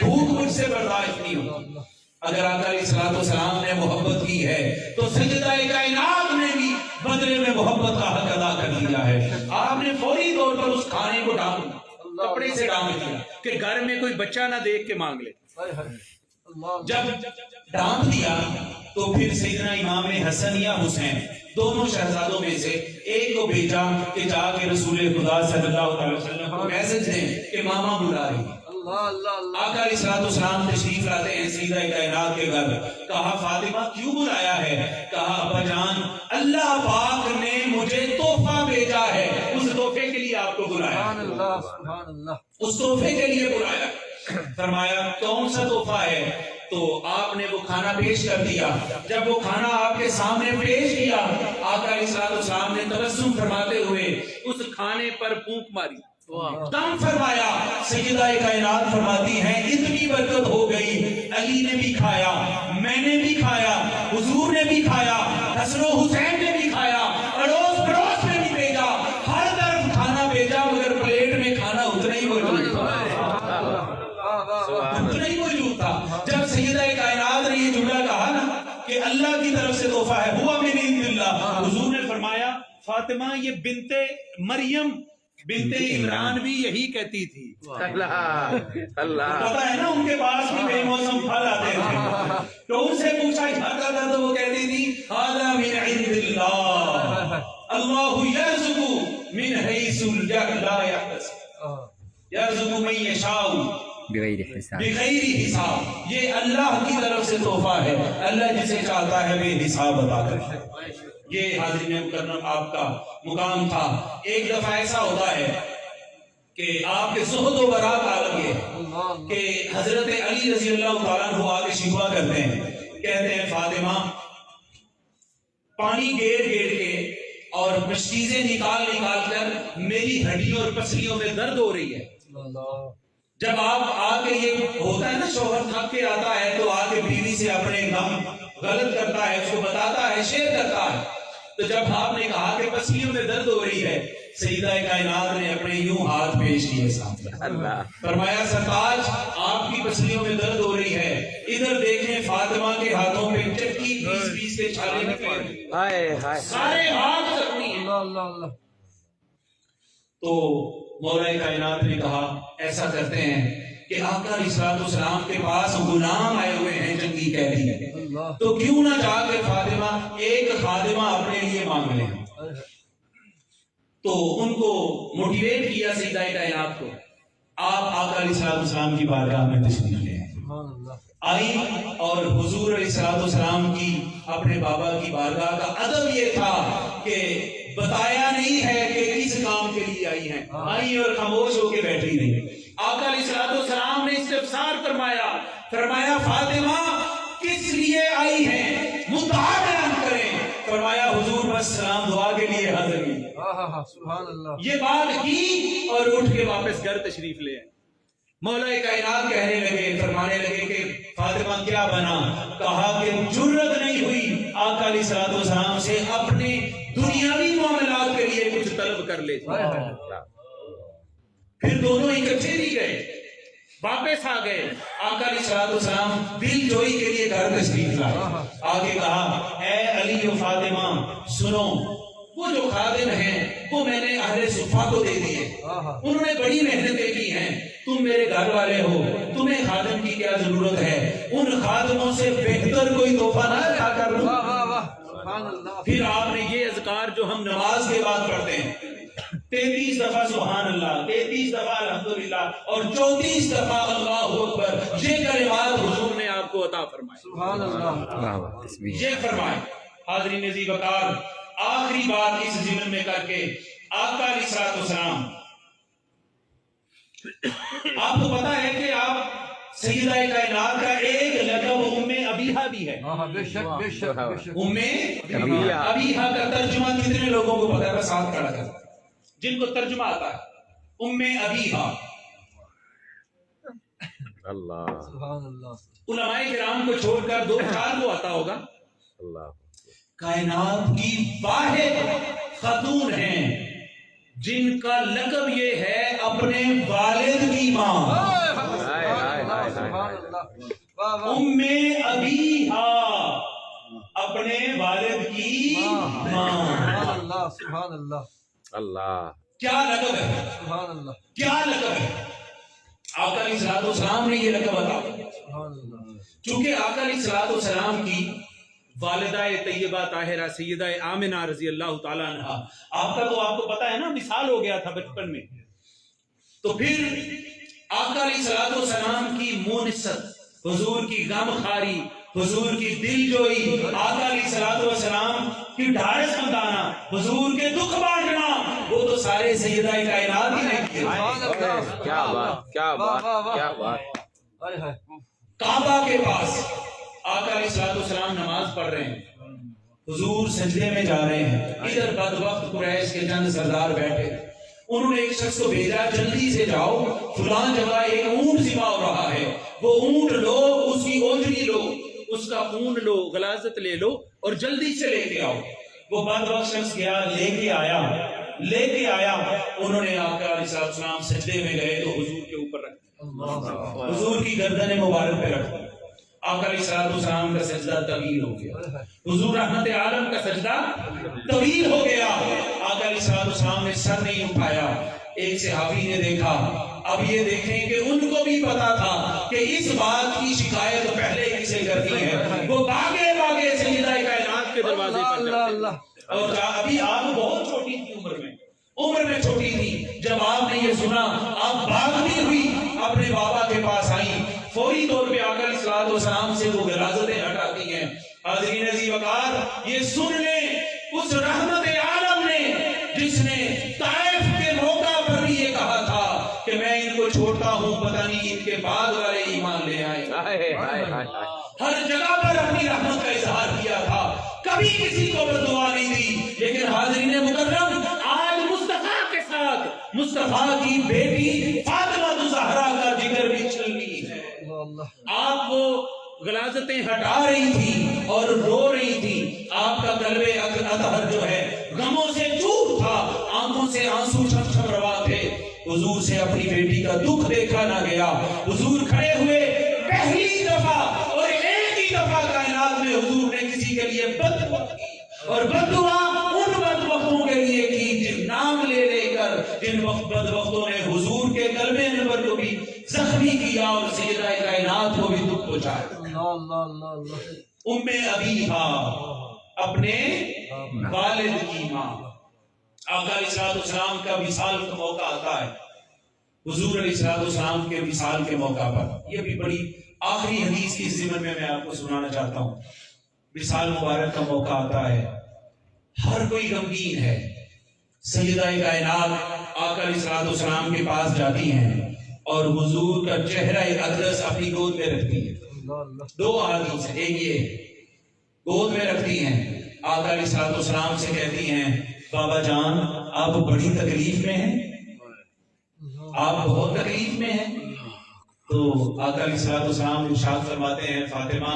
بھوک مجھ سے برداشت نہیں ہو۔ اگر آقا علیہ السلام نے محبت کی ہے تو سیدہ کائنات نے بھی بدلے میں محبت کا حق ادا کر دیا ہے۔ آپ نے فوری طور پر اس کھانے کو ڈھانپ دیا، کپڑے سے ڈھانپ دیا کہ گھر میں کوئی بچہ نہ دیکھ کے مانگ لے۔ جب ڈھانپ دیا تو پھر سیدنا امام حسن یا حسین دونوں شہزادوں میں سے ایک کو بھیجا کہ جا کے رسول خدا صلی اللہ علیہ وسلم کو میسج دیں کہ ماما بلا رہی ہے۔ آقا علیہ السلام تشریف لاتے ہیں سیدہ کائنات کے گھر۔ کہا فاطمہ کیوں بلایا ہے؟ کہا ابا جان اللہ پاک نے مجھے تحفہ بھیجا ہے، اس تحفے کے لیے آپ کو بلایا، اس تحفے کے لیے بلایا۔ فرمایا کون سا تحفہ ہے؟ تو آپ نے وہ کھانا پیش کر دیا۔ جب وہ کھانا آپ کے سامنے پیش کیا، آقا علیہ السلام نے تبسم فرماتے ہوئے اس کھانے پر پھونک ماری، دم فرمایا۔ سیدہ کائنات فرماتی ہیں اتنی برکت ہو گئی، علی نے بھی کھایا، میں نے بھی کھایا، حضور نے بھی کھایا، حسن و حسین نے بھی کھایا، اڑوس پڑوس میں بھی بھیجا، ہر طرف کھانا بھیجا، مگر پلیٹ میں کھانا اتنا ہی موجود تھا۔ جب سیدہ کائنات نے یہ جملہ کہا نا کہ اللہ کی طرف سے تحفہ ہے، ہوا من عند اللہ، حضور نے فرمایا فاطمہ یہ بنت مریم بنت عمران بھی یہی کہتی تھی۔ اللہ اللہ پتا ہے نا ان کے پاس بھی بے موسم پھل آتے تھے، تو ان سے پوچھا جاتا تھا تو وہ کہتی تھی ھذا من عند اللہ، اللہ یرزق من حیث لا یحتسب، یرزق من یشاء بغیر حساب۔ یہ اللہ کی طرف سے تحفہ ہے، اللہ جسے چاہتا ہے بے حساب عطا کرتا ہے۔ یہ حاضرین مکرم آپ کا مقام تھا۔ ایک دفعہ ایسا ہوتا ہے کہ آپ کے زہد و برا کا عالم یہ ہے کہ حضرت علی رضی اللہ تعالیٰ عنہ آگے شکوہ کرتے ہیں، کہتے ہیں فاطمہ پانی گیڑ گیڑ کے اور مشکیزیں نکال نکال کر میری ہڈیوں اور پسلیوں میں درد ہو رہی ہے۔ جب آپ آگے یہ ہوتا ہے نا شوہر تھک کے آتا ہے تو آگے بیوی سے اپنے غم غلط کرتا ہے، اس کو بتاتا ہے، شیئر کرتا ہے۔ تو جب آپ نے کہا کہ پسلیوں میں درد ہو رہی ہے، سیدہ کائنات نے اپنے یوں ہاتھ پیش کیے سامنے، فرمایا سرتاج آپ کی پسلیوں میں درد ہو رہی ہے، ادھر دیکھیں فاطمہ کے ہاتھوں پہ چکی 20 کے چھالے نکلے، سارے ہاتھ زخمی ہیں۔ تو مولا کائنات نے کہا ایسا کرتے ہیں کہ آقا علیہ السلام کے پاس غلام آئے ہوئے ہیں جنگی قیدی، تو کیوں نہ جا کے فاطمہ ایک خادمہ اپنے لیے مانگ لیں۔ تو ان کو موٹیویٹ کیا سیدہ کائنات کو، آپ آقا علیہ السلام کی بارگاہ میں تشریف لے آئی، اور حضور علیہ السلام کی اپنے بابا کی بارگاہ کا ادب یہ تھا کہ بتایا نہیں ہے کہ کس کام کے لیے آئی ہیں، آئی اور خاموش ہو کے بیٹھی رہی۔ آقا علیہ السلام نے استفسار فرمایا فاطمہ کس لیے آئی ہیں، مدعا بیان کریں۔ فرمایا حضور بس سلام دعا کے لیے حاضر ہوئی۔ سبحان اللہ، یہ بات کی اور اٹھ کے واپس گھر تشریف لے آئے۔ مولا کائنات کہنے لگے، فرمانے لگے کہ فاطمہ کیا بنا؟ کہا کہ جرت نہیں ہوئی آقا علیہ السلام سے اپنے دنیاوی معاملات کے لیے کچھ طلب کر لے۔ پھر دونوں اکٹھے نہیں گئے، واپس آ گئے. آقا علیہ الصلوۃ والسلام دل جوئی کے لیے گھر تشریف لائے. آگے کہا اے علی و فاطمہ سنو، وہ جو خادم ہیں وہ میں نے اہل صفہ کو دے دیے، انہوں نے بڑی محنتیں کی ہیں، تم میرے گھر والے ہو، تمہیں خادم کی کیا ضرورت ہے، ان خادموں سے بہتر کوئی تحفہ نہ لا کر لو. پھر آپ نے یہ اذکار جو ہم نماز کے بعد پڑھتے ہیں 33 دفعہ سبحان اللہ، 33 دفعہ الحمدللہ اور 34 دفعہ اللہ اکبر، یہ کلمات حضور نے آپ کو عطا فرمائے. سبحان اللہ. یہ فرمائے. حاضرین عزیز وقار، آخری بات اس ضمن میں کر کے آقا علیہ الصلوۃ والسلام، آپ کو پتا ہے کہ آپ سیدہ کائنات کا ایک لقب ام ابیہا بھی ہے. بے شک بے شک بے شک. ام ابیہا کا ترجمہ کتنے لوگوں کو پتا ہے؟ بس ہاتھ کھڑا کر جن کو ترجمہ آتا ہے. ام ابیہا اللہ سبحان اللہ. علماء کرام کو چھوڑ کر 2-4 کو آتا ہوگا. اللہ کائنات کی واحد خاتون ہیں جن کا لقب یہ ہے اپنے والد کی ماں. سبحان اللہ. ام ابیہا، اپنے والد کی ماں. سبحان اللہ سبحان اللہ. اللہ کیا لقب ہے؟ سبحان اللہ کیا لقب ہے؟ آقا علیہ الصلوۃ والسلام نے یہ لقب عطا کیا. سبحان اللہ. چونکہ آقا علیہ الصلوۃ والسلام کی والدہ طیبہ طاہرہ سیدہ آمنہ رضی اللہ تعالیٰ عنہا، آپ کا تو آپ کو پتا ہے نا وصال ہو گیا تھا بچپن میں، تو پھر آقا علیہ الصلوۃ والسلام کی مونست، حضور کی غم خاری، حضور کی دل جوئی، آقا علیہ الصلوۃ والسلام کی ڈھارس بندانا، حضور کے دکھ بانٹنا، وہ تو سارے سیدہ کائنات ہی نے کیے. کیا بات کیا بات کیا بات. ہائے ہائے. کعبہ کے پاس آقا علیہ الصلوۃ والسلام نماز پڑھ رہے ہیں، حضور سجدے میں جا رہے ہیں. ادھر بدبخت قریش کے چند سردار بیٹھے، انہوں نے ایک شخص کو بھیجا جلدی سے جاؤ فلان جگہ ایک اونٹ ذبح ہو رہا ہے، وہ اونٹ لو، اس کی اوجری لو، اس کا خون لو، غلاظت لے لو اور جلدی سے لے کے آؤ. وہ بدبخت شخص گیا، لے کے آیا. انہوں نے آقا علیہ الصلوۃ والسلام سجدے میں گئے تو حضور کے اوپر رکھ دیا، حضور کی گردن مبارک پہ رکھ دیا. آقا علیہ الصلوۃ والسلام کا سجدہ طویل ہو گیا، حضور رحمت عالم کا سجدہ طویل ہو گیا. آقا علیہ الصلوۃ والسلام نے سر نہیں اٹھایا. ایک صحابی نے دیکھا. اب یہ دیکھیں کہ ان کو بھی پتا تھا کہ اس بات کی شکایت پہلے کسے کرنی ہے. وہ بھاگے بھاگے سیدہ کائنات کے دروازے پر جاتے. اور ابھی آپ بہت چھوٹی تھی عمر میں چھوٹی تھی. جب آپ نے یہ سنا آپ بھاگتی ہوئی اپنے بابا کے پاس آئی. فوری طور پہ آقا علیہ الصلوۃ والسلام سے وہ غلاظتیں ہٹاتی ہیں. حاضرین عزیز وقار، یہ سن لیں اس رحمت عالم نے جس نے طائف کے موقع پر بھی یہ کہا تھا کہ میں ان کو چھوڑتا ہوں، پتہ نہیں ان کے بعد والے ایمان لے آئے. ہر جگہ پر اپنی رحمت کا اظہار کیا تھا، کبھی کسی کو بد دعا نہیں دی. لیکن حاضرین مکرم، آج مصطفیٰ کے ساتھ مصطفیٰ کی بیٹی فاطمہ الزہرا کا ذکر بھی چل رہی ہے. آپ وہ غلاظتیں ہٹا رہی تھی اور رو رہی تھی. آپ کا قلب اطہر جو ہے غموں سے چور تھا، آنکھوں سے آنسو چھم چھم روا تھے. حضور سے اپنی بیٹی کا دکھ دیکھا نہ گیا. حضور کھڑے ہوئے پہلی دفعہ اور ایک ہی دفعہ کائنات میں حضور نے کسی کے لیے بد دعا کی، اور بد دعا ان بدبختوں کے لیے کی جن نام لے لے کر جن بدبختوں نے حضور کے قلب انور کو بھی زخمی کیا اور سیدہ کائنات کو بھی دکھ پہنچایا. ام ابیہا، اپنے والد کی ماں. آقا علیہ الصلوۃ والسلام کا وصال کا موقع آتا ہے. حضور علیہ الصلوۃ والسلام کے وصال کے موقع پر یہ بھی بڑی آخری حدیث کی ضمن میں آپ کو سنانا چاہتا ہوں. وصال مبارک کا موقع آتا ہے، ہر کوئی غمگین ہے. سیدہ کائنات آقا علیہ الصلوۃ والسلام کے پاس جاتی ہیں اور حضور کا چہرہ اقدس اپنی گود میں رکھتی ہے. 2 احادیث ہیں. ایک یہ گود میں رکھتی ہیں، آقا علیہ الصلوۃ والسلام سے کہتی ہیں بابا جان آپ بڑی تکلیف میں ہیں، آپ بہت تکلیف میں ہیں. تو آقا علیہ الصلوۃ والسلام ارشاد فرماتے ہیں فاطمہ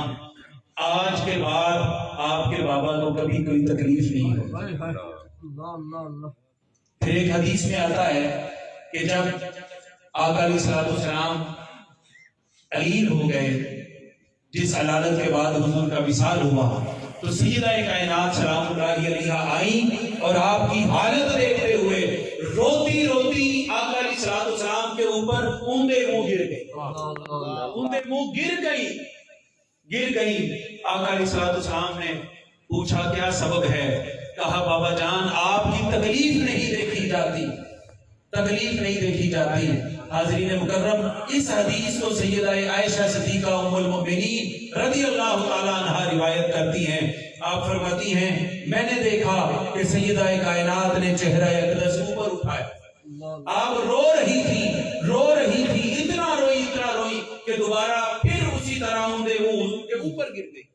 آج کے بعد آپ کے بابا کو کبھی کوئی تکلیف نہیں ہوگی. پھر ایک حدیث میں آتا ہے کہ جب آقا علیہ الصلوۃ والسلام علیل ہو گئے. جس علالت کے بعد حضور کا وصال ہوا تو سیدہ کائنات سلام اللہ علیہا آئیں اور آپ کی حالت دیکھتے ہوئے روتی روتی آقا علیہ الصلوۃ والسلام کے اوپر اوندے منہ گر گئی. اوندے منہ گر گئی. آقا علیہ الصلوۃ والسلام نے پوچھا کیا سبب ہے؟ کہا بابا جان آپ کی تکلیف نہیں دیکھی جاتی. حاضرین مکرم اس حدیث کو سیدہ عائشہ صدیقہ ام المؤمنین رضی اللہ تعالی عنہا روایت کرتی ہیں. آپ فرماتی ہیں میں نے دیکھا کہ سیدہ کائنات نے چہرہ اقدس اوپر اٹھایا. آپ رو رہی تھی اتنا روئی کہ دوبارہ پھر اسی طرح اوندے منہ کے اوپر گر گئی.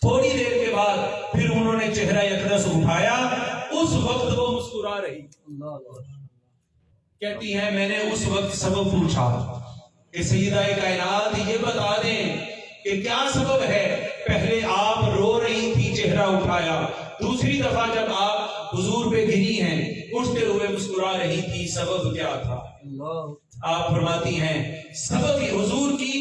تھوڑی دیر کے بعد پھر انہوں نے چہرہ اقدس اٹھایا. اس وقت وہ مسکرا رہی. کہتی ہیں میں نے اس وقت سبب پوچھا کہ سیدہ کائنات یہ بتا دیں کہ کیا سبب ہے. پہلے آپ رو رہی تھی چہرہ اٹھایا, دوسری دفعہ جب آپ حضور پہ گری ہیں اٹھتے ہوئے مسکرا رہی تھی, سبب کیا تھا؟ آپ فرماتی ہیں سبب حضور کی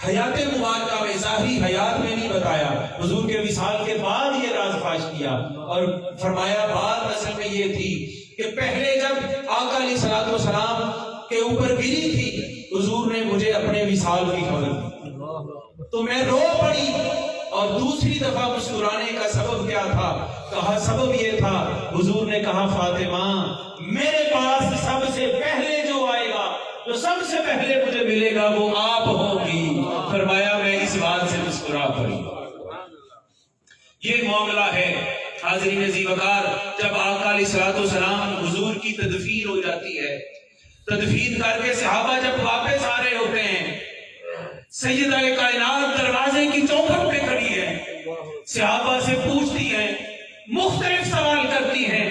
حیات مبارکہ میں, ظاہری حیات میں نہیں بتایا, حضور کے وصال کے بعد یہ راز فاش کیا اور فرمایا بات اصل میں یہ تھی کہ پہلے جب آقا علیہ الصلوۃ والسلام کے اوپر گری تھی حضور نے مجھے اپنے وصال کی خبر دی تو میں رو پڑی, اور دوسری دفعہ مسکرانے کا سبب کیا تھا؟ کہا سبب یہ تھا, حضور نے کہا فاطمہ میرے پاس سب سے پہلے جو آئے گا, جو سب سے پہلے مجھے ملے گا وہ آپ ہوگی. فرمایا میں اس بات سے مسکرا پڑی. یہ معاملہ ہے حاضرین عزیز وقار. جب آقا علیہ الصلوۃ والسلام حضور کی تدفین ہو جاتی ہے, تدفین کر کے صحابہ جب واپس آ رہے ہوتے ہیں, سیدہ کائنات دروازے کی چوکھٹ پہ کھڑی ہے, صحابہ سے پوچھتی ہیں, مختلف سوال کرتی ہیں.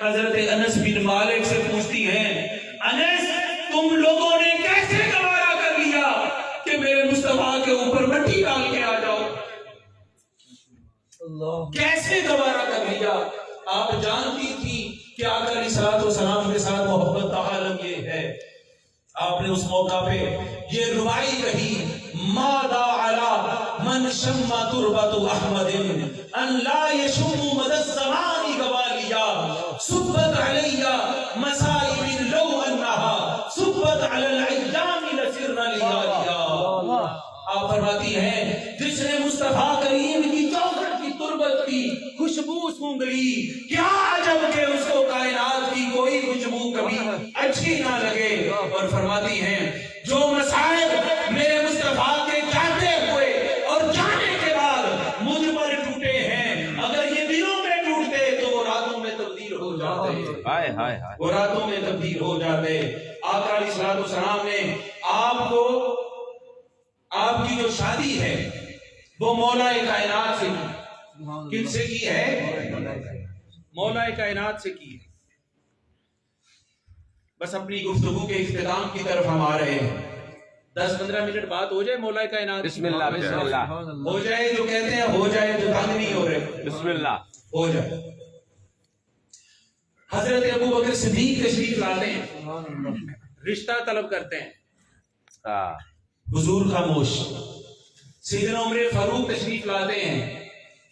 حضرت انس بن مالک سے پوچھتی ہیں انس تم لوگوں نے کیسے گوارا کر لیا کہ میرے مصطفیٰ کے اوپر مٹی ڈال کے آ جاؤ؟ کیسے گوارا کر لیا؟ آپ جانتی تھی کہ آقا علیہ الصلوۃ والسلام کے ساتھ محبت کا عالم یہ ہے. آپ نے اس موقع پہ یہ روائی کہی ماذا علی من شم تربت احمد ان لا یشم مد الزمان گوالیا صبت علی مصائب لو انہا صبت علی الایام لسرنا لیالیا. آپ فرماتی ہیں جس نے مصطفیٰ کریم کی چوکھٹ کی تربت کی خوشبو سونگھ لی, کیا عجب کہ اس کو کائنات کی کوئی خوشبو کبھی اچھی نہ لگے. اور فرماتی ہیں جو مصائب میرے مصطفیٰ کے جاتے ہوئے اور جانے کے بعد مجھ پر ٹوٹے ہیں, اگر یہ دلوں میں ٹوٹتے تو وہ راتوں میں تبدیل ہو جاتے. وہ راتوں میں تبدیل ہو جاتے. آقا علیہ الصلوۃ والسلام نے آپ کو, آپ کی جو شادی ہے وہ مولا کائنات سے کی. کن سے کی ہے؟ مولا کائنات سے کی ہے. بس اپنی گفتگو کے اختتام کی طرف ہم آ رہے ہیں. 10-15 منٹ بات ہو جائے مولا کائنات. بسم اللہ بسم اللہ. ہو جائے جو کہتے ہیں, ہو جائے جو تنگ نہیں ہو رہے. بسم اللہ. ہو جائے. حضرت ابو بکر صدیق تشریف لاتے ہیں, رشتہ طلب کرتے ہیں, حضور خاموش. سیدنا عمر فاروق تشریف لاتے ہیں,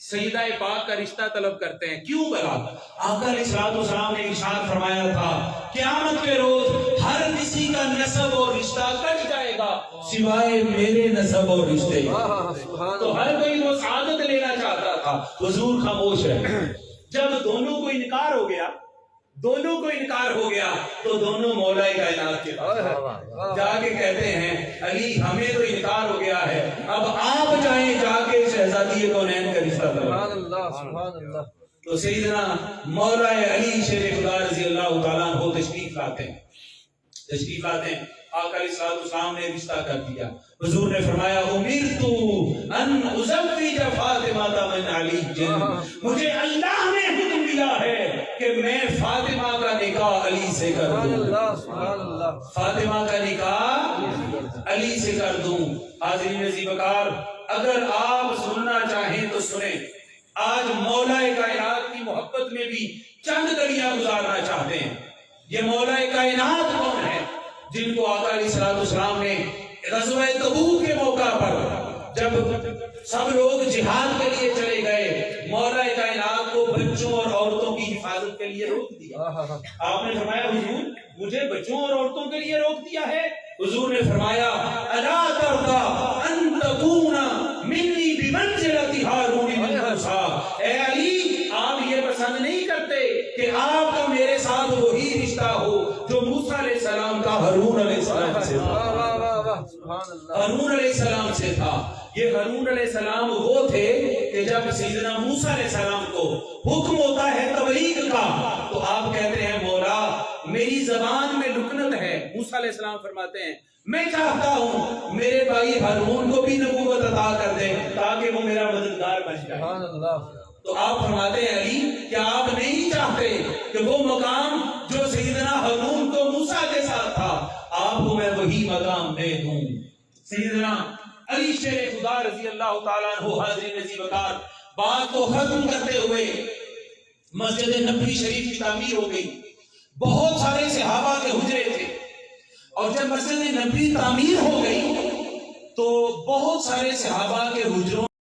سیدہ پاک کا رشتہ طلب کرتے ہیں. کیوں بلا؟ آقا علیہ الصلوۃ والسلام نے ارشاد فرمایا تھا قیامت کے روز ہر کسی کا نسب اور رشتہ کٹ جائے گا سوائے میرے نسب اور رشتے. تو ہر کوئی وہ سعادت لینا چاہتا تھا, حضور خاموش ہے. جب دونوں کو انکار ہو گیا تو دونوں مولا کائنات کے پاس جا کے کہتے ہیں علی ہمیں تو انکار ہو گیا ہے, اب آپ جائیں جا کے شہزادی کونین کا رشتہ طلب. تو سیدنا مولا علی شیر خدا رضی اللہ تعالیٰ عنہ تشریف لاتے ہیں. آقا علیہ الصلوۃ والسلام نے رشتہ کر دیا. حضور نے فرمایا امرت ان ازوج فاطمہ من علی, مجھے اللہ نے حکم دیا ہے کہ میں فاطمہ کا نکاح علی سے کر دوں. فاطمہ کا نکاح علی سے کر دوں. حاضرین عزیز وقار, اگر آپ سننا چاہیں تو سنیں. آج مولا کائنات کی محبت میں بھی چند گھڑیاں گزارنا چاہتے ہیں. یہ مولا کائنات کون ہے؟ جن کو آقا علیہ السلام نے غزوہ تبوک کے موقع پر جب سب لوگ جہاد کے لیے چلے گئے، مولا کائنات کو بچوں اور عورتوں کی حفاظت کے لیے روک دیا۔ آپ نے فرمایا حضور مجھے بچوں اور عورتوں کے لیے روک دیا ہے؟ حضور نے فرمایا الا ترضى ان تكون مني بمنزلة هارون من موسى، اے علی آپ یہ پسند نہیں کرتے کہ آپ کا میرے ساتھ وہی رشتہ ہو جو موسیٰ علیہ السلام کا ہارون علیہ السلام سے تھا۔ ہارون علیہ السلام سے تھا۔ یہ ہارون علیہ السلام وہ تھے کہ جب سیدنا موسیٰ علیہ السلام کو حکم ہوتا ہے تبلیغ کا تو آپ کہتے ہیں مولا میری زبان میں لکنت ہے۔ موسیٰ علیہ السلام فرماتے ہیں میں چاہتا ہوں میرے بھائی ہارون کو بھی نبوت عطا کر دے تاکہ وہ میرا مددگار بن جائے۔ تو آپ فرماتے ہیں علی کیا آپ نہیں چاہتے کہ وہ مقام جو سیدنا ہارون کو موسیٰ کے ساتھ تھا آپ کو میں وہی مقام دے دوں؟ سیدنا علی شیر خدا رضی اللہ تعالیٰ عنہ حاضرین عزیز وقار بات کو ختم کرتے ہوئے مسجد نبوی شریف کی تعمیر ہو گئی، بہت سارے صحابہ کے حجرے تھے، اور جب مسجد نبوی تعمیر ہو گئی تو بہت سارے صحابہ کے حجروں